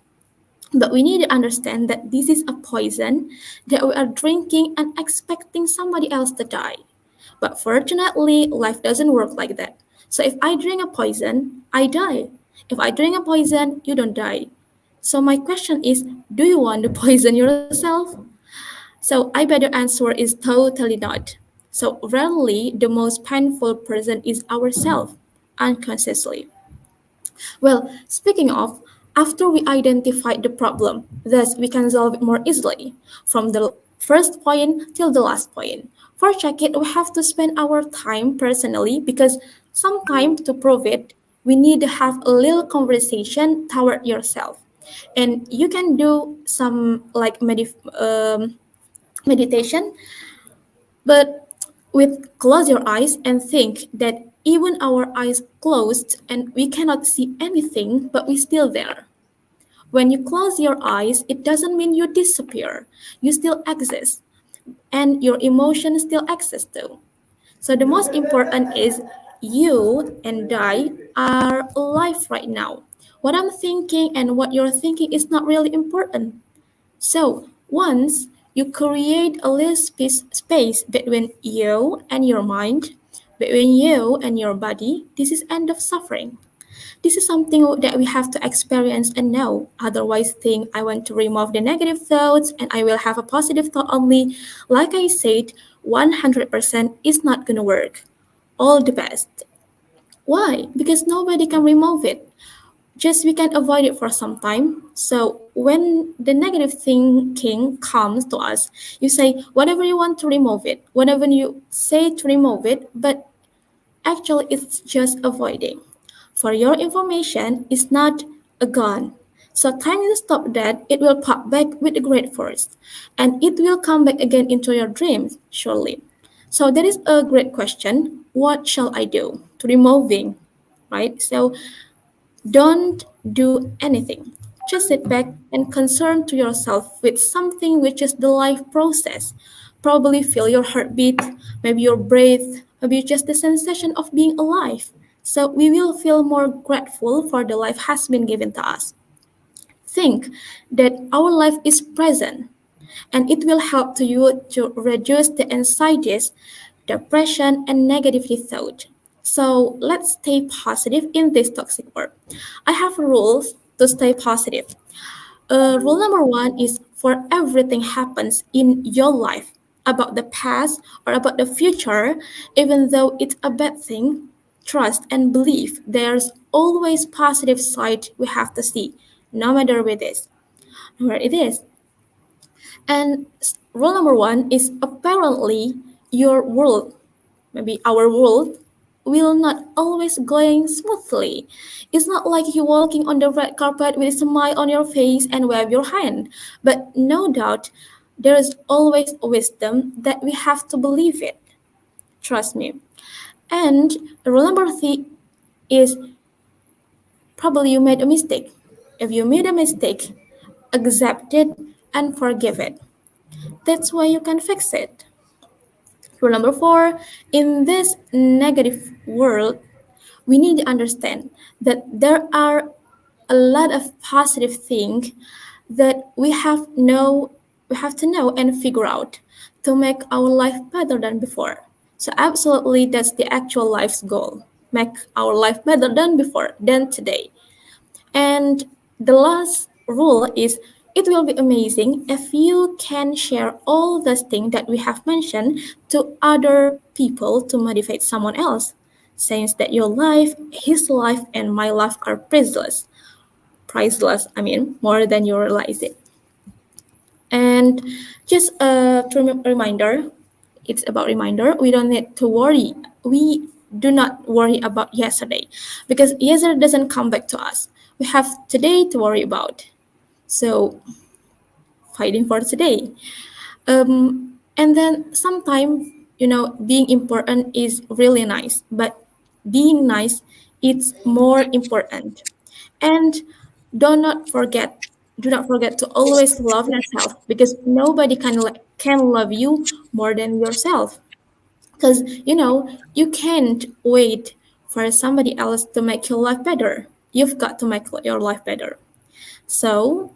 But we need to understand that this is a poison that we are drinking and expecting somebody else to die. But fortunately, life doesn't work like that. So if I drink a poison, I die. If I drink a poison, you don't die. So my question is, do you want to poison yourself? So I bet your answer is totally not. So rarely the most painful person is ourselves, unconsciously. Well, speaking of, after we identify the problem, thus we can solve it more easily. From the first point till the last point. For check it, we have to spend our time personally because sometimes to prove it, we need to have a little conversation toward yourself. And you can do some like meditation, but with close your eyes and think that even our eyes closed and we cannot see anything, but we still there. When you close your eyes, it doesn't mean you disappear. You still exist, and your emotions still exist too. So the most important is you and I are alive right now. What I'm thinking and what you're thinking is not really important. So once you create a little space between you and your mind, between you and your body, this is end of suffering. This is something that we have to experience and know. Otherwise, think I want to remove the negative thoughts and I will have a positive thought only. Like I said, 100% is not gonna work. All the best. Why? Because nobody can remove it, just we can avoid it for some time. So when the negative thinking comes to us, you say whatever you want to remove it, whatever you say to remove it, but actually it's just avoiding. For your information, it's not a gun. So time to stop that, it will pop back with a great force, and it will come back again into your dreams, surely. So that is a great question. What shall I do to removing, right? So don't do anything. Just sit back and concern to yourself with something which is the life process. Probably feel your heartbeat, maybe your breath, maybe just the sensation of being alive. So we will feel more grateful for the life has been given to us. Think that our life is present and it will help to you to reduce the anxieties, depression, and negativity thought. So let's stay positive in this toxic world. I have rules to stay positive. Rule number one is for everything happens in your life about the past or about the future, even though it's a bad thing, trust and believe there's always positive side we have to see, no matter where it is. And rule number one is apparently your world, maybe our world, will not always going smoothly. It's not like you walking on the red carpet with a smile on your face and wave your hand. But no doubt, there is always wisdom that we have to believe it. Trust me. And rule number three is probably you made a mistake. If you made a mistake, accept it and forgive it. That's why you can fix it. Rule number four, in this negative world, we need to understand that there are a lot of positive things that we have to know and figure out to make our life better than before. So absolutely that's the actual life's goal. Make our life better than before, than today. And the last rule is it will be amazing if you can share all the things that we have mentioned to other people to motivate someone else. Since that your life, his life, and my life are priceless. Priceless, I mean, more than you realize it. And just a reminder, it's about reminder, we don't need to worry. We do not worry about yesterday because yesterday doesn't come back to us. We have today to worry about. So fighting for today. And then sometimes, being important is really nice, but being nice it's more important. And do not forget, do not forget to always love yourself because nobody can love you more than yourself. Because you can't wait for somebody else to make your life better. You've got to make your life better. So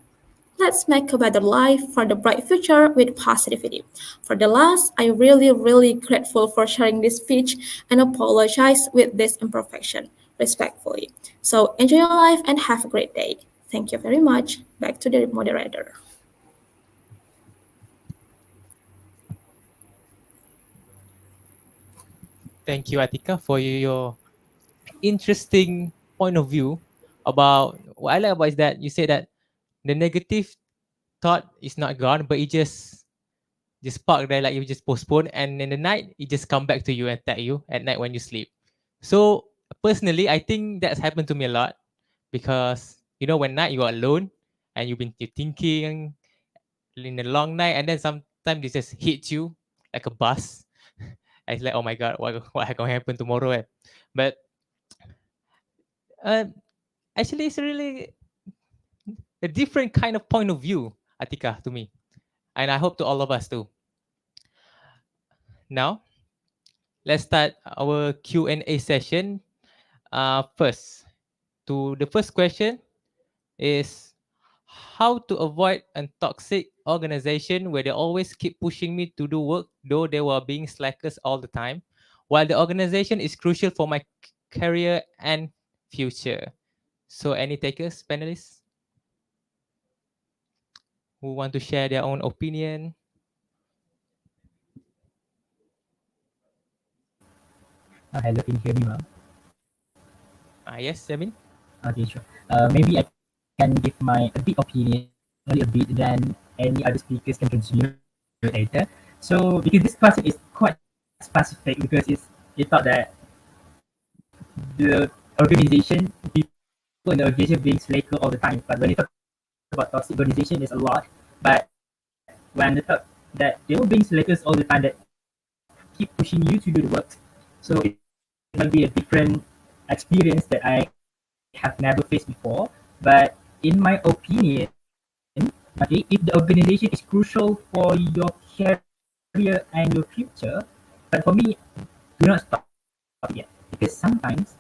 Let's make a better life for the bright future with positivity. For the last, I really grateful for sharing this speech and apologize with this imperfection respectfully. So enjoy your life and have a great day. Thank you very much. Back to the moderator. Thank you, Atika, for your interesting point of view about what I like about is that you said that the negative thought is not gone, but it just park there, like you just postpone, and in the night it just come back to you and attack you at night when you sleep. So personally, I think that's happened to me a lot because when night you are alone and you're thinking in a long night, and then sometimes it just hits you like a bus. It's like, oh my god, what gonna happen tomorrow? But uh, actually, it's really a different kind of point of view, Atika, to me, and I hope to all of us too. Now, let's start our Q&A session. First, to the first question is how to avoid a toxic organization where they always keep pushing me to do work, though they were being slackers all the time, while the organization is crucial for my career and future. So, any takers, panelists, who want to share their own opinion? Hello, can you hear me well? Yes, I mean. Okay, sure. Maybe I can give my a bit opinion, only a bit, then any other speakers can continue later. So because this question is quite specific because it thought that the organization, people in the organization being slacker all the time. But when you talk about toxic organization, there's a lot. But when they talk that they were being slackers all the time that keep pushing you to do the work, so it might be a different experience that I have never faced before. But in my opinion, okay, if the organization is crucial for your career and your future, but for me, do not stop yet because sometimes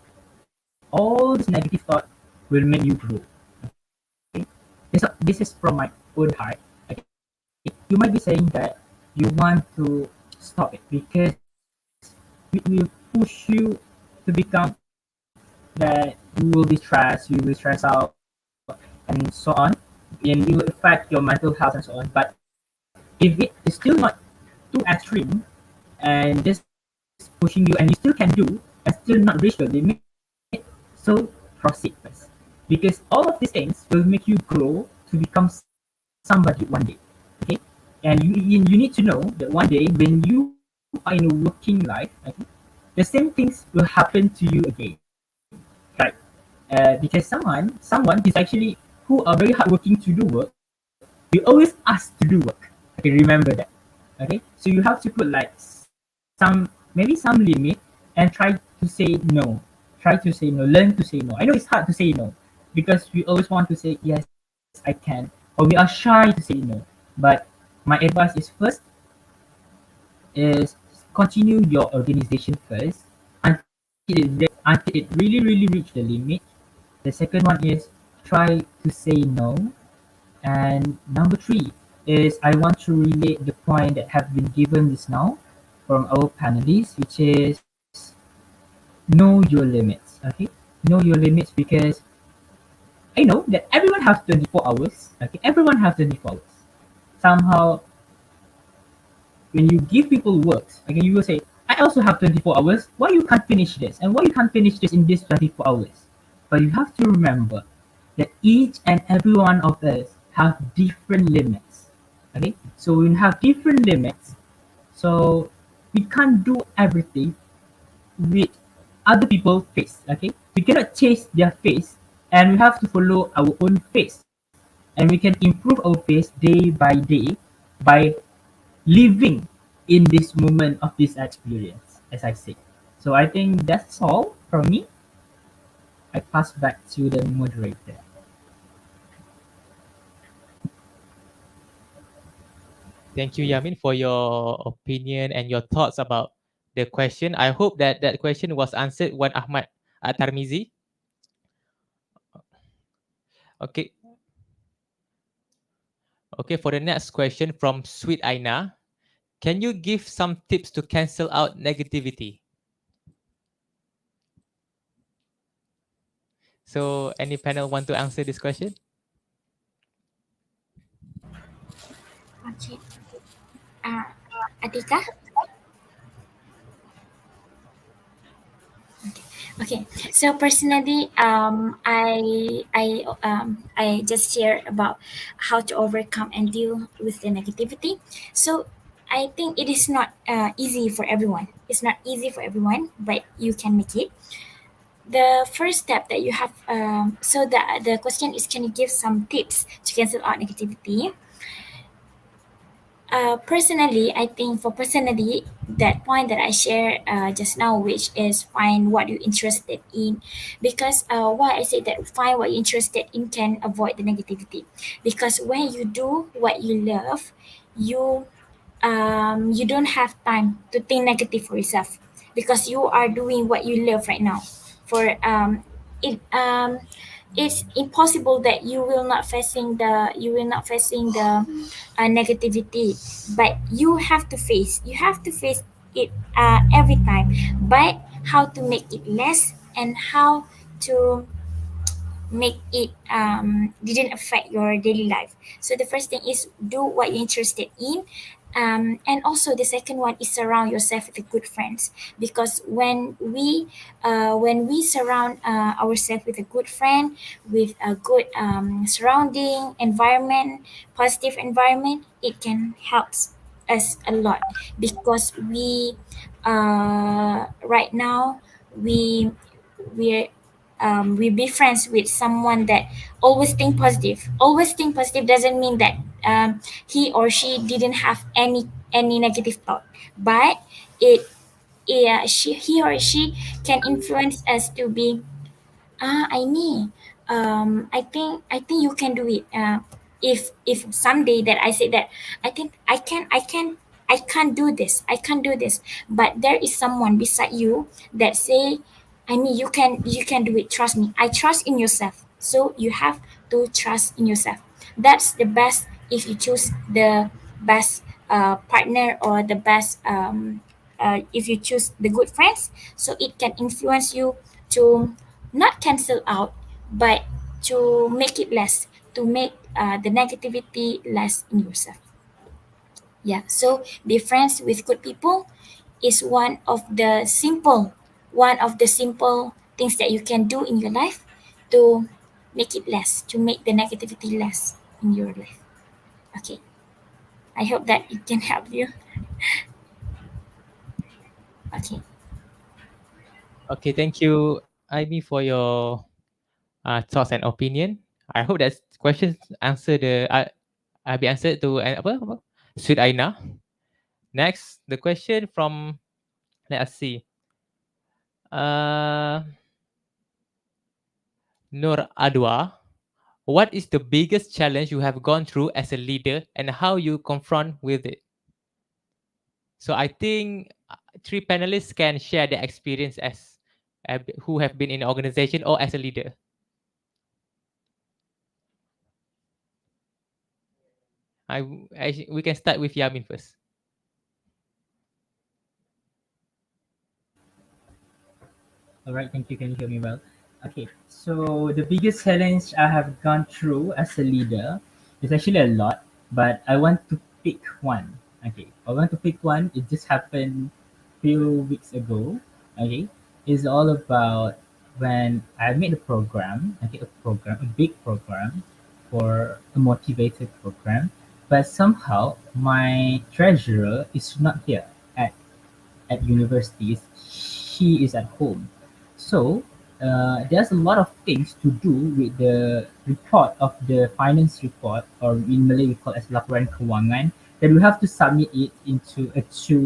all this negative thought will make you grow. Okay? This is from my own heart. Okay? You might be saying that you want to stop it because it will push you to become that you will be stressed, you will stress out, and so on, and it will affect your mental health and so on. But if it is still not too extreme and just pushing you, and you still can do and still not reach your limit, so proceed first, because all of these things will make you grow to become somebody one day. Okay, and you need to know that one day when you are in a working life, okay, the same things will happen to you again, right? Because someone who's actually who are very hardworking to do work, we always ask to do work. Okay, remember that. Okay, so you have to put like some maybe some limit and try to say no. Try to say no. Learn to say no. I know it's hard to say no because we always want to say yes, I can, or we are shy to say no. But my advice is first is continue your organization first until it really reach the limit. The second one is try to say no. And number three is I want to relate the point that have been given just now from our panelists, which is know your limits. Okay, know your limits because I know that everyone has 24 hours. Okay, everyone has 24 hours. Somehow, when you give people works, okay, you will say, I also have 24 hours. Why you can't finish this? And why you can't finish this in this 24 hours? But you have to remember that each and every one of us have different limits. Okay, so we have different limits. So we can't do everything with other people's pace. Okay, we cannot chase their pace, and we have to follow our own pace. And we can improve our pace day by day by living in this moment of this experience, as I say. So I think that's all from me. I pass back to the moderator. Thank you, Yamin, for your opinion and your thoughts about the question. I hope that that question was answered when Ahmad Tarmizi. Okay. Okay, for the next question from Sweet Aina, can you give some tips to cancel out negativity? So, any panel want to answer this question? Okay. Atika? Okay. So personally, I just share about how to overcome and deal with the negativity. So I think it is not easy for everyone. It's not easy for everyone, but you can make it. The first step that you have. So the question is, can you give some tips to cancel out negativity? Personally, I think for personally, that point that I shared just now, which is find what you're interested in, because why I say that find what you're interested in can avoid the negativity, because when you do what you love, you you don't have time to think negative for yourself, because you are doing what you love right now. For it it's impossible that you will not facing the negativity, but you have to face it every time, but how to make it less and how to make it didn't affect your daily life. So the first thing is do what you're interested in, and also the second one is surround yourself with good friends, because when we surround ourselves with a good friend, with a good surrounding environment, positive environment, it can help us a lot, because right now we be friends with someone that always think positive. Always think positive doesn't mean that he or she didn't have any negative thought, but it yeah he or she can influence us to be I mean, I think you can do it. If someday that I say that I think I can't do this, I can't do this, but there is someone beside you that say, I mean, you can do it. Trust me. I trust in yourself. So you have to trust in yourself. That's the best if you choose the best partner, or the best if you choose the good friends, so it can influence you to not cancel out, but to make it less, to make the negativity less in yourself. Yeah, so be friends with good people is one of the simple things that you can do in your life to make it less, to make the negativity less in your life. Okay, I hope that it can help you. Okay. Okay, thank you, Ivy, for your thoughts and opinion. I hope that questions answer the be answered to apa? Sweet Aina. Next, the question from, let us see. Uh, Nur Adwa, what is the biggest challenge you have gone through as a leader and how you confront with it? So I think three panelists can share their experience as who have been in the organization or as a leader. We can start with Yamin first. All right, thank you. Can you hear me well? Okay, so the biggest challenge I have gone through as a leader is actually a lot, but I want to pick one. Okay, I want to pick one. It just happened few weeks ago. Okay, it's all about when I made a program. Okay, a big program for a motivated program, but somehow my treasurer is not here at universities. She is at home. So there's a lot of things to do with the report of the finance report, or in Malay we call as laporan kewangan, that we have to submit it into to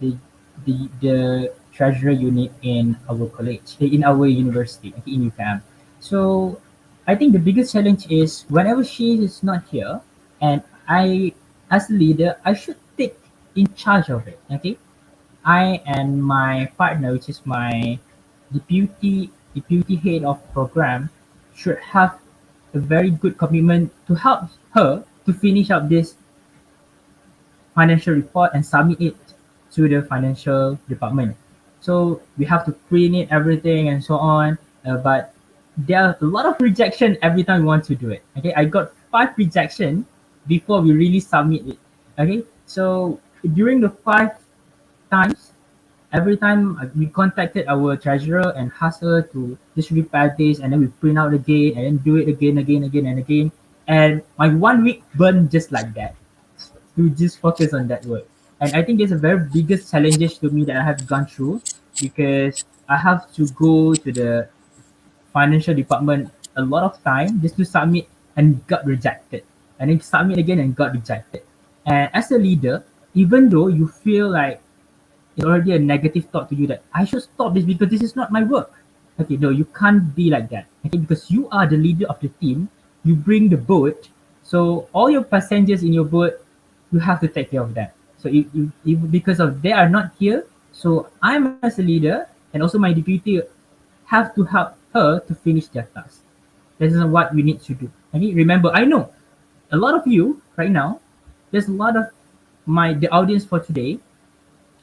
the the treasurer unit in our college, in our university, okay, in UCAM. So I think the biggest challenge is whenever she is not here, and I, as a leader, I should take in charge of it. Okay, I and my partner, which is my deputy head of program, should have a very good commitment to help her to finish up this financial report and submit it to the financial department. So we have to print it, everything, and so on. But there are a lot of rejection every time we want to do it. Okay, I got 5 rejection before we really submit it. Okay, so during the 5 times, every time we contacted our treasurer and asked her to just repair this, and then we print out again and then do it again, again, and again. And my 1 week burned just like that to just focus on that work. And I think it's a very biggest challenges to me that I have gone through because I have to go to the financial department a lot of time just to submit and got rejected. And then submit again and got rejected. And as a leader, even though you feel like it's already a negative thought to you that I should stop this because this is not my work. Okay, no, you can't be like that. Okay, because you are the leader of the team. You bring the boat, so all your passengers in your boat, you have to take care of that. So if because of they are not here, so I'm as a leader and also my deputy have to help her to finish their task. This is what we need to do. Okay, remember, I know a lot of you right now. There's a lot of the audience for today.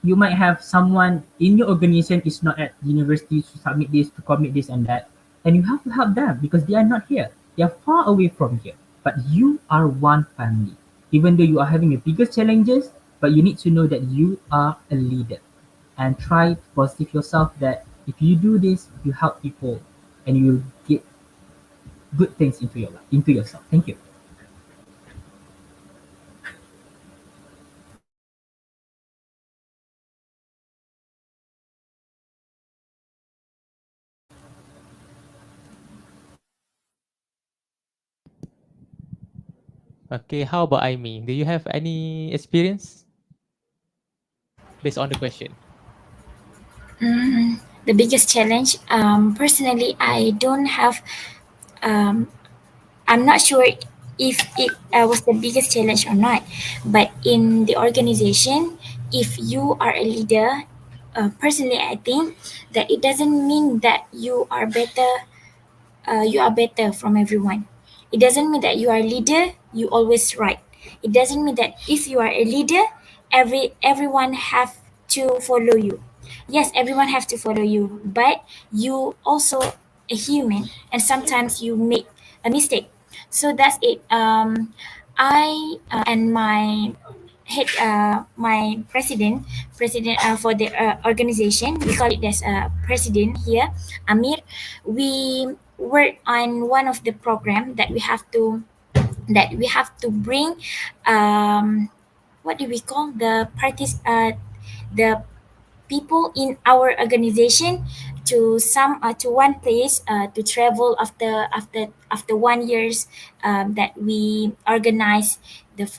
You might have someone in your organization is not at university to submit this, to commit this and that, and you have to help them because they are not here. They are far away from here. But you are one family. Even though you are having the biggest challenges, but you need to know that you are a leader. And try to positive yourself that if you do this, you help people and you get good things into your life, into yourself. Thank you. Okay, how about Aimi? Do you have any experience based on the question? The biggest challenge, personally, I don't have. I'm not sure if it was the biggest challenge or not, but in the organization, if you are a leader, personally, I think that it doesn't mean that you are better from everyone. It doesn't mean that you are a leader, you always right. It doesn't mean that if you are a leader, everyone have to follow you. Yes, everyone have to follow you, but you also a human, and sometimes you make a mistake. So that's it. I and my president for the organization, we call it as a president here, Amir. We work on one of the program that we have to bring, what do we call the parties, the people in our organization to one place, to travel after 1 years, that we organize the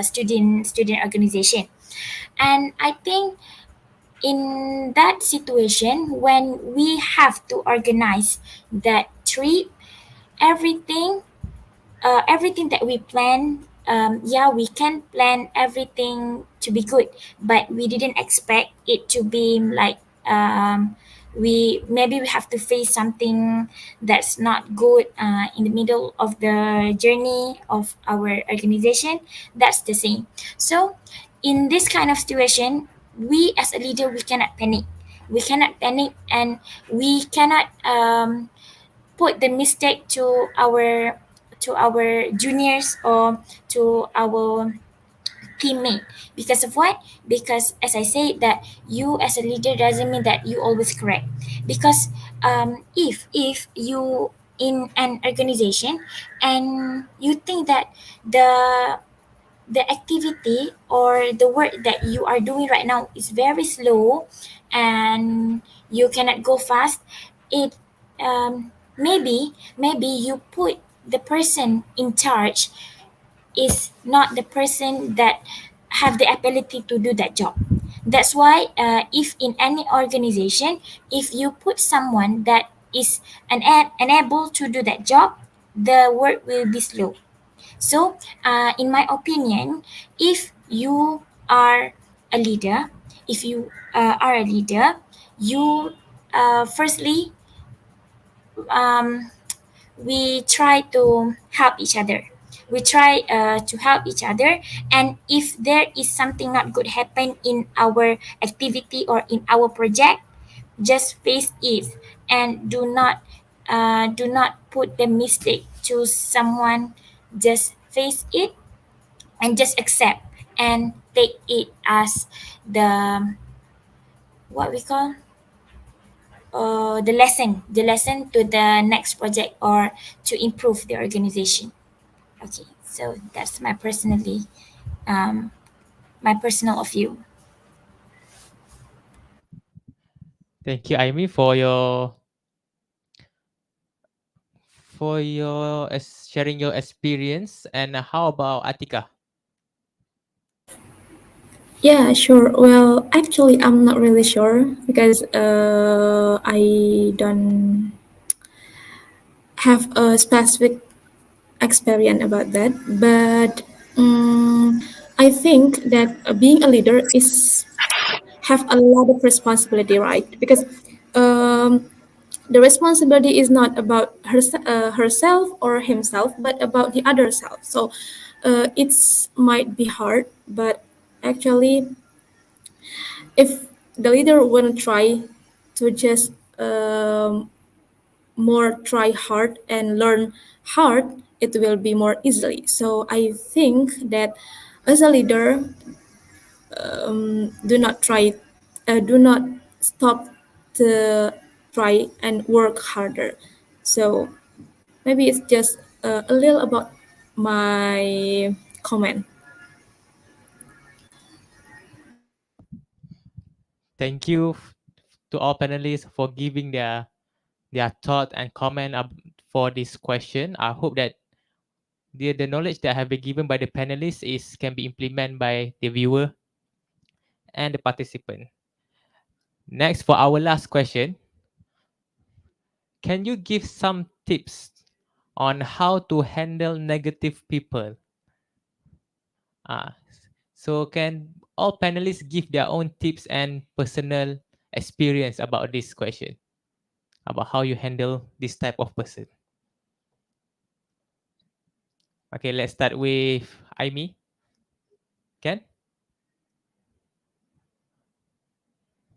student organization. And I think in that situation, when we have to organize that trip, everything everything that we plan, yeah, we can plan everything to be good, but we didn't expect it to be like, we have to face something that's not good in the middle of the journey of our organization. That's the same. So in this kind of situation, we as a leader, we cannot panic, and we cannot put the mistake to our juniors or to our teammate. Because of what? Because as I say, that you as a leader doesn't mean that you always correct. Because if you in an organization and you think that the activity or the work that you are doing right now is very slow and you cannot go fast, it maybe you put the person in charge is not the person that have the ability to do that job. That's why, if in any organization, if you put someone that is unable to do that job, the work will be slow. So, in my opinion, if you are a leader, if you are a leader, you firstly, um, we try to help each other. we try to help each other. And if there is something not good happen in our activity or in our project, just face it, and do not put the mistake to someone. Just face it and just accept and take it as the what we call the lesson to the next project or to improve the organization. Okay, so that's um, my personal view. Thank you, Aimi, for sharing your experience. And how about Atika? Yeah, sure. Well, actually, I'm not really sure because I don't have a specific experience about that. But I think that being a leader is have a lot of responsibility, right? Because um, the responsibility is not about herself or himself, but about the other self. So it's might be hard, but actually, if the leader want to try to just more try hard and learn hard, it will be more easily. So I think that as a leader, do not stop to try and work harder. So maybe it's just a little about my comment. Thank you to all panelists for giving their thought and comment for this question. I hope that the knowledge that have been given by the panelists is can be implemented by the viewer and the participant. Next, for our last question, can you give some tips on how to handle negative people? Ah, so can all panelists give their own tips and personal experience about this question, about how you handle this type of person? Okay, let's start with Aimi. Can?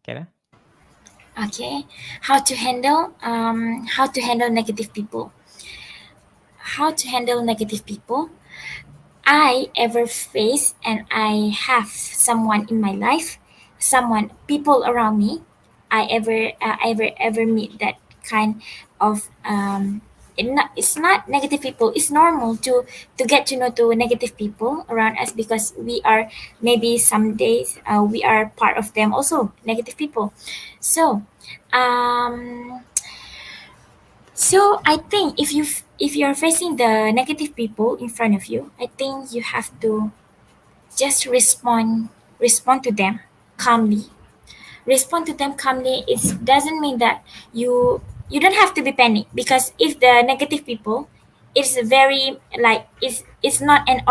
Can? Okay, how to handle negative people. How to handle negative people? I ever face and I have someone in my life, someone people around me. I ever meet that kind of it's not negative people. It's normal to get to know to negative people around us because we are maybe some days we are part of them also negative people. So um so I think if you're facing the negative people in front of you, I think you have to just respond to them calmly. Respond to them calmly. It doesn't mean that you don't have to be panicked because if the negative people, it's very like it's not an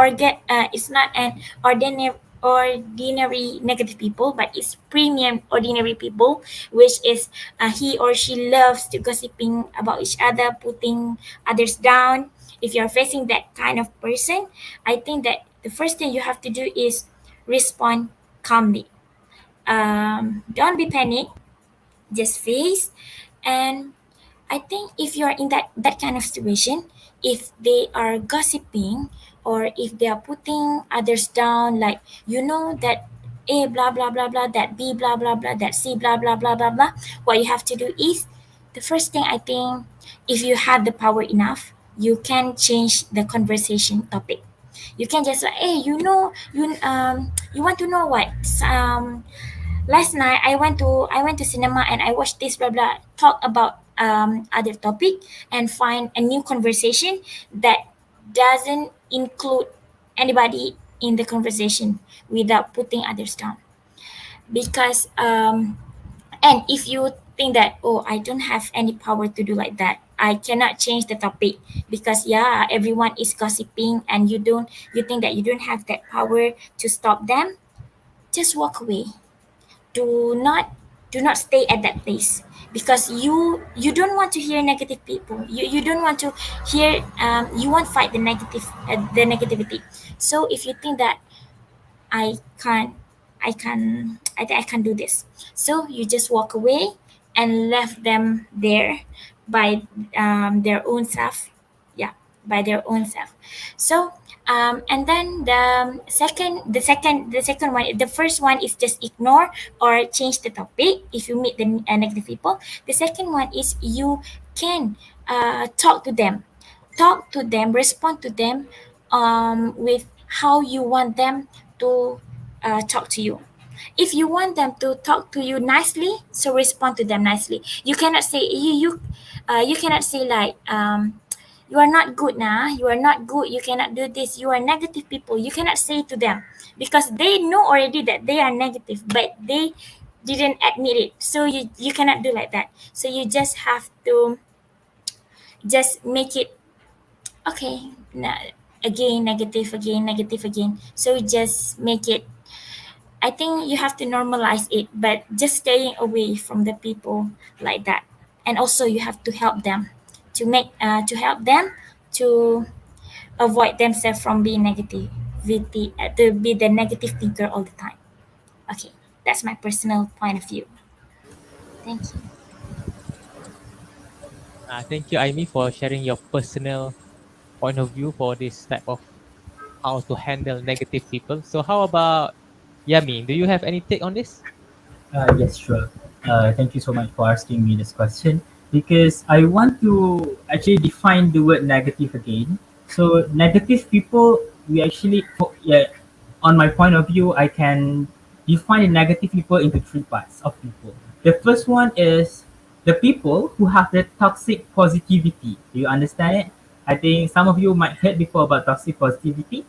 ordinary negative people, but it's premium ordinary people, which is he or she loves to gossiping about each other, putting others down. If you're facing that kind of person, I think that the first thing you have to do is respond calmly. Don't be panicked, just face. And I think if you're in that kind of situation, if they are gossiping or if they are putting others down, like that A blah blah blah blah, that B blah blah blah, that C blah blah blah blah blah, what you have to do is the first thing I think, if you have the power enough, you can change the conversation topic. You can just like, hey, you want to know what? Last night I went to cinema and I watched this blah blah talk about other topic and find a new conversation that doesn't include anybody in the conversation without putting others down. Because and if you think that, oh, I don't have any power to do like that, I cannot change the topic because yeah, everyone is gossiping and you think that you don't have that power to stop them, just walk away. Do not do not stay at that place, because you don't want to hear negative people. You don't want to hear, you won't fight the negativity. So if you think that I can't, I think I can't do this. So you just walk away and left them there by their own self. Yeah, by their own self. So and then the second one, the first one is just ignore or change the topic if you meet the negative people. The second one is you can talk to them, respond to them with how you want them to talk to you. If you want them to talk to you nicely, so respond to them nicely. You cannot say you cannot say like you are not good now, you are not good, you cannot do this, you are negative people. You cannot say to them, because they know already that they are negative, but they didn't admit it. So you cannot do like that. So you just have to just make it okay. Again negative, again negative, again. So just make it, I think you have to normalize it, but just staying away from the people like that. And also you have to help them to help them to avoid themselves from being negativity, to be the negative thinker all the time. Okay, that's my personal point of view. Thank you. Thank you, Aimi, for sharing your personal point of view for this type of how to handle negative people. So, how about Yami? Do you have any take on this? Yes, sure. Thank you so much for asking me this question, because I want to actually define the word negative again. So, negative people, we actually, yeah, on my point of view, I can define the negative people into three parts of people. The first one is the people who have the toxic positivity. Do you understand it? I think some of you might heard before about toxic positivity.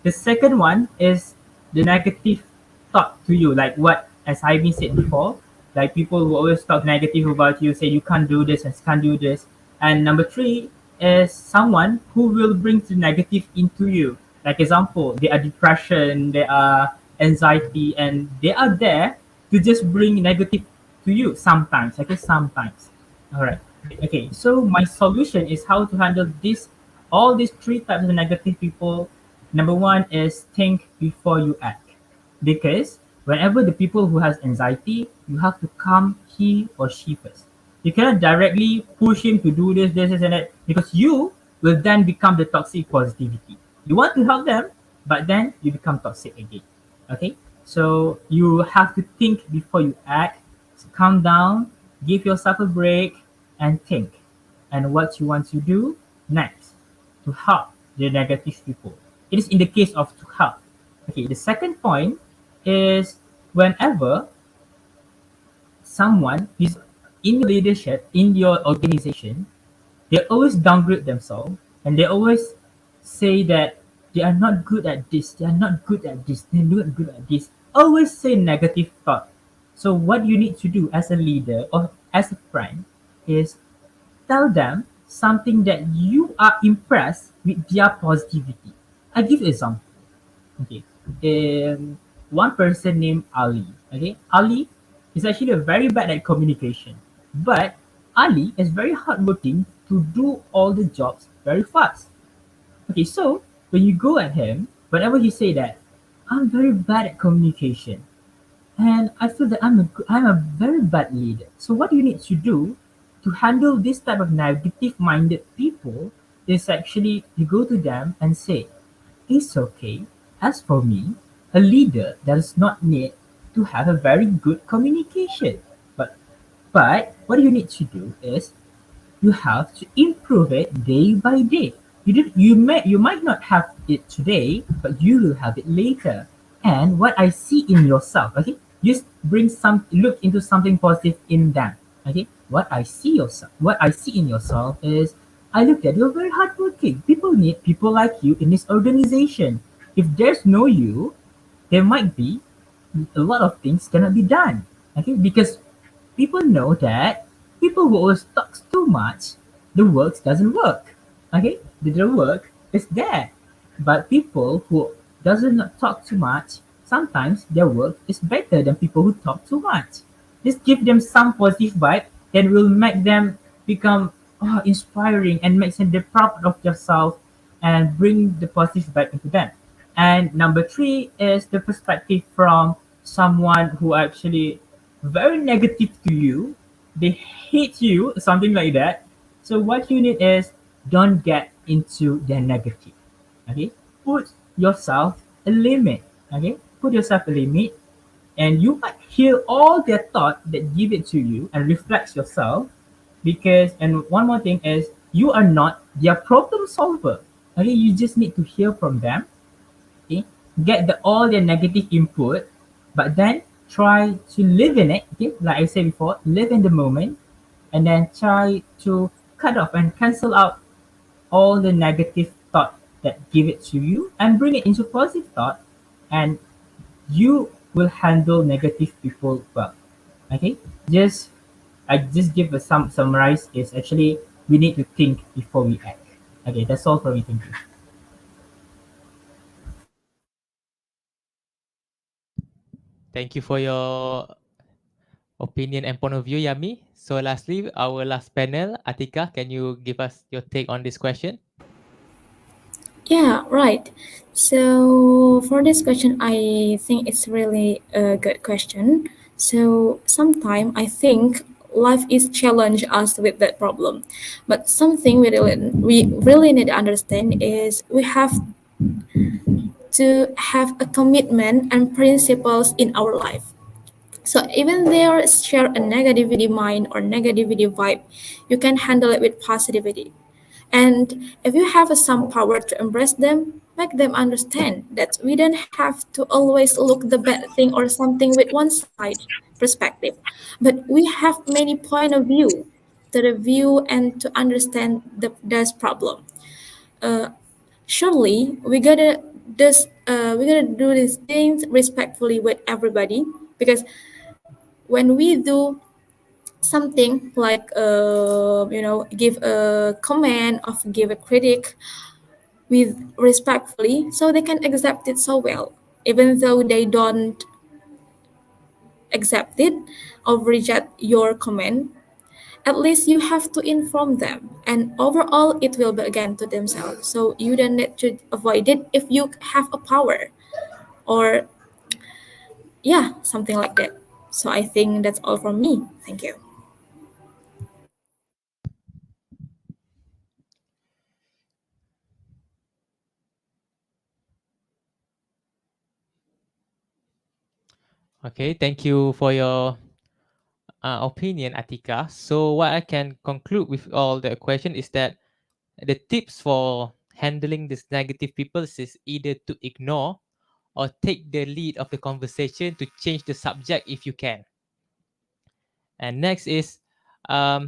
The second one is the negative thought to you, like what, as Ivy said before, like people who always talk negative about you, say you can't do this and can't do this. And number three is someone who will bring the negative into you. Like example, they are depression, they are anxiety, and they are there to just bring negative to you sometimes. Okay, sometimes. All right. Okay, so my solution is how to handle this, all these three types of negative people. Number one is think before you act, because whenever the people who has anxiety, you have to calm he or she first. You cannot directly push him to do this, and that, because you will then become the toxic positivity. You want to help them, but then you become toxic again. Okay, so you have to think before you act. So calm down, give yourself a break, and think, and what you want to do next to help the negative people. It is in the case of to help. Okay, the second point is whenever someone is in your leadership, in your organization, they always downgrade themselves, and they always say that they are not good at this, they are not good at this, they're not good at this. Always say negative thought. So what you need to do as a leader or as a friend is tell them something that you are impressed with their positivity. I give example. Okay. One person named Ali. Okay. Ali is actually very bad at communication. But Ali is very hardworking to do all the jobs very fast. Okay, so when you go at him, whenever he say that, I'm very bad at communication, and I feel that I'm a very bad leader. So what you need to do to handle this type of negative-minded people is actually you go to them and say, it's okay. As for me, a leader does not need to have a very good communication. But but what you need to do is you have to improve it day by day. You might not have it today, but you will have it later. And what I see in yourself, okay, just bring some look into something positive in them. Okay, what I see in yourself is I look at you're very hardworking. People need people like you in this organization. If there's no you, there might be a lot of things cannot be done. Okay, because people know that people who always talks too much, the work doesn't work. Okay, the work is there, but people who doesn't talk too much, sometimes their work is better than people who talk too much. just give them some positive vibe that will make them become inspiring and makes them proud of yourself and bring the positive vibe into them. And number three is the perspective from someone who actually very negative to you. They hate you, something like that. So what you need is don't get into their negative. Okay, put yourself a limit. Okay, put yourself a limit, and you might hear all their thought that give it to you and reflects yourself. Because and one more thing is you are not their problem solver. Okay, you just need to hear from them. Okay, get all their negative input, but then try to live in it. Okay, like I said before, live in the moment, and then try to cut off and cancel out all the negative thought that give it to you and bring it into positive thought, and you will handle negative people well. Okay, just I just give a summarize is actually we need to think before we act. Okay, that's all for me. Thank you. Thank you for your opinion and point of view, Yami. So lastly, our last panel, Atika, can you give us your take on this question? Yeah, right. So for this question, I think it's really a good question. So sometimes I think life is challenge us with that problem, but something we really need to understand is we have to have a commitment and principles in our life. So even there share a negativity mind or negativity vibe, you can handle it with positivity. And if you have some power to embrace them, make them understand that we don't have to always look the bad thing or something with one side perspective, but we have many point of view to review and to understand this problem. Uh, Surely we gotta do these things respectfully with everybody, because when we do something like give a comment or give a critic with respectfully, so they can accept it so well, even though they don't accept it or reject your comment. At least you have to inform them, and overall it will be again to themselves, so you don't need to avoid it if you have a power, or yeah, something like that. So I think that's all from me. Thank you. Okay, thank you for your opinion, Atika. So what I can conclude with all the question is that the tips for handling this negative people is either to ignore or take the lead of the conversation to change the subject if you can. And next is, um,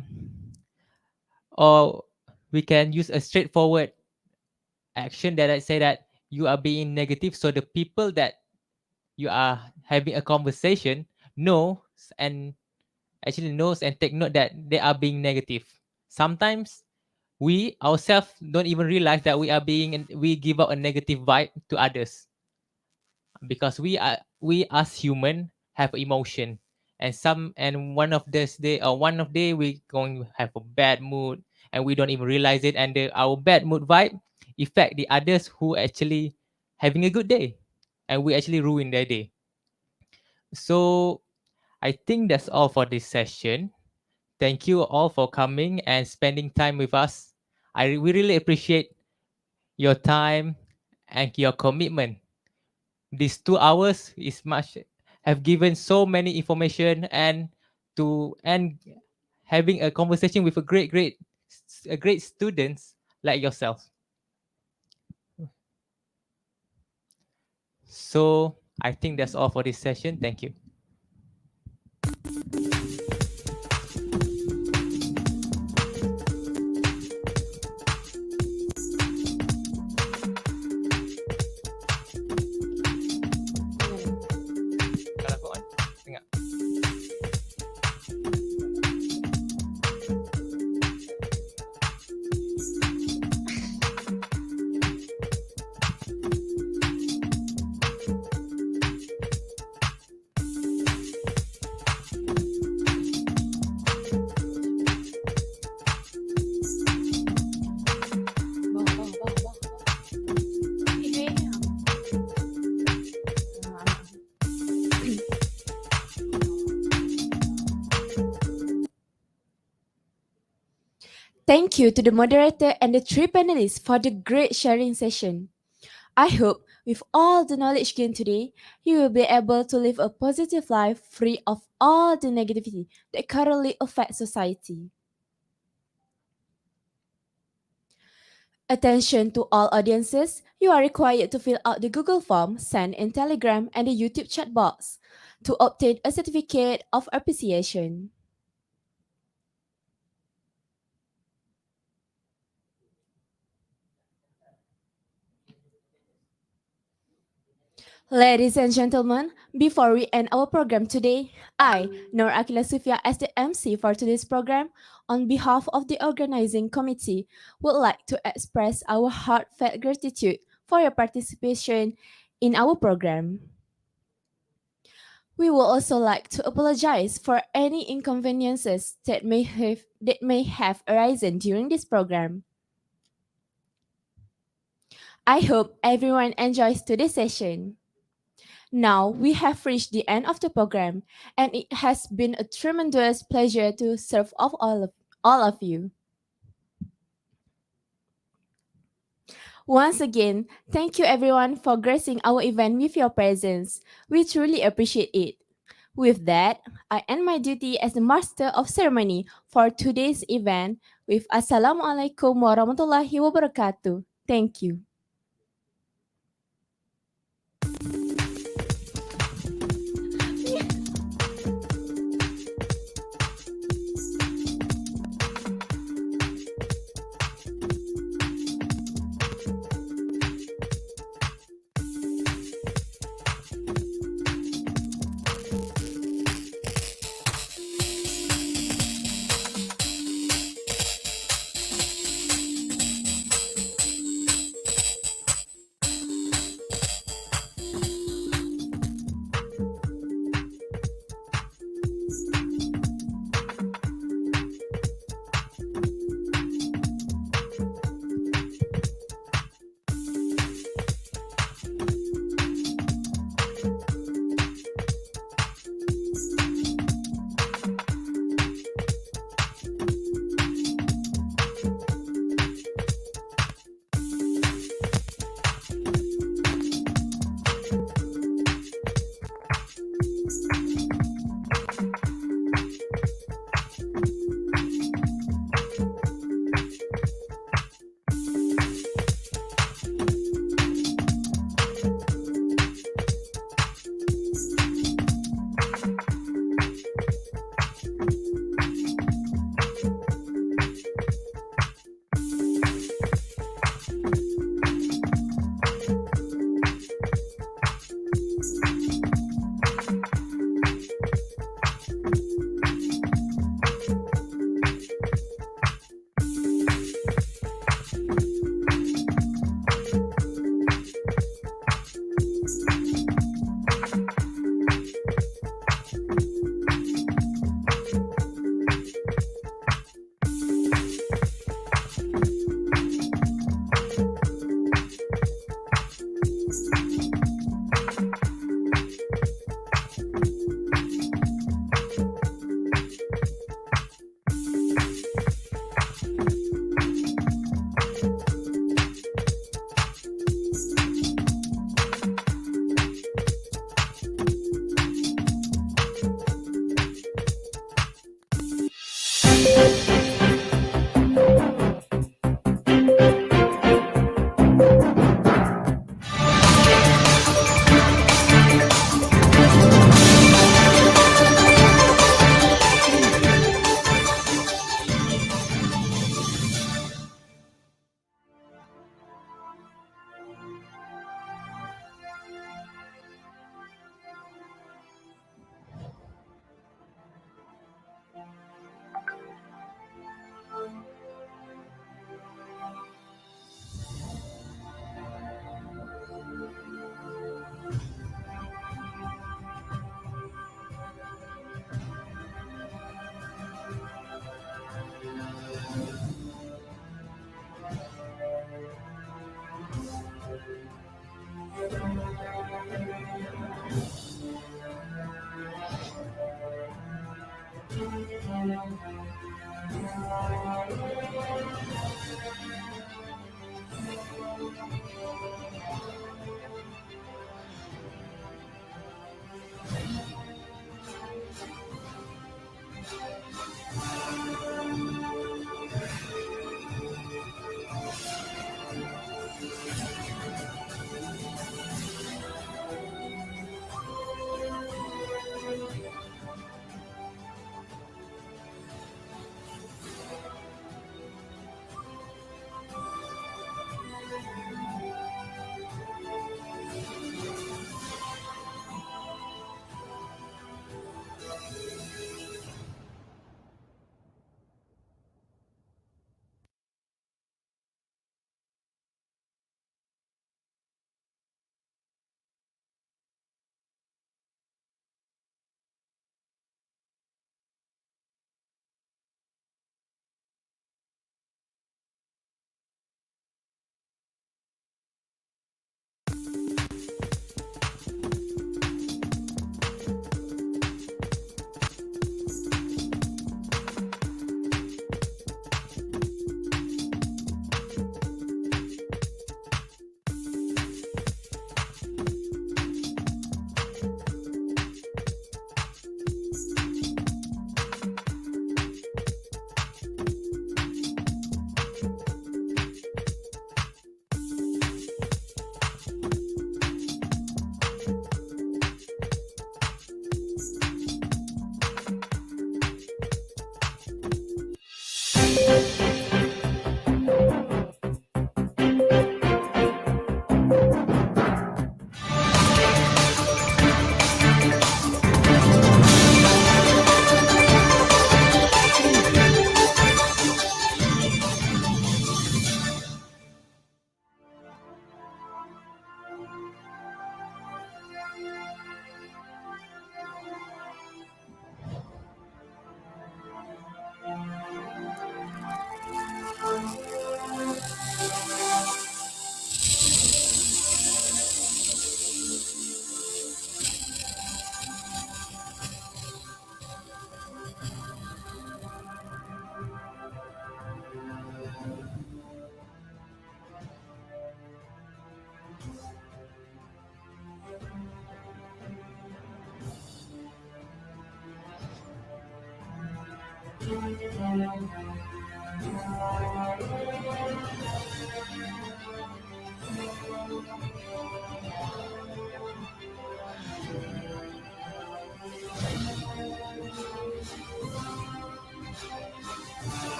or we can use a straightforward action that I say that you are being negative. So the people that you are having a conversation knows and actually knows and take note that they are being negative. Sometimes we ourselves don't even realize that we give out a negative vibe to others, because we as human have emotion, and one of this day or one of day we going to have a bad mood and we don't even realize it, and our bad mood vibe affect the others who actually having a good day, and we actually ruin their day. So I think that's all for this session. Thank you all for coming and spending time with us. We really appreciate your time and your commitment. These 2 hours is much have given so many information and having a conversation with a great students like yourself. So I think that's all for this session. Thank you. Kalau aku on, tengok. Thank you to the moderator and the three panelists for the great sharing session. I hope with all the knowledge gained today, you will be able to live a positive life free of all the negativity that currently affects society. Attention to all audiences, you are required to fill out the Google form sent in Telegram and the YouTube chat box to obtain a certificate of appreciation. Ladies and gentlemen, before we end our program today, I, Nur Akila Sufia, as the MC for today's program, on behalf of the organizing committee, would like to express our heartfelt gratitude for your participation in our program. We would also like to apologize for any inconveniences that may have arisen during this program. I hope everyone enjoys today's session. Now we have reached the end of the program, and it has been a tremendous pleasure to serve of all of you. Once again, thank you everyone for gracing our event with your presence. We truly appreciate it. With that, I end my duty as the master of ceremony for today's event with Assalamualaikum warahmatullahi wabarakatuh. Thank you.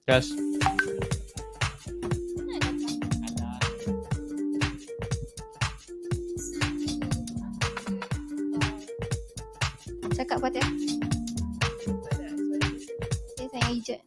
Yes. Cakap Fatihah. Saya sayang hijab.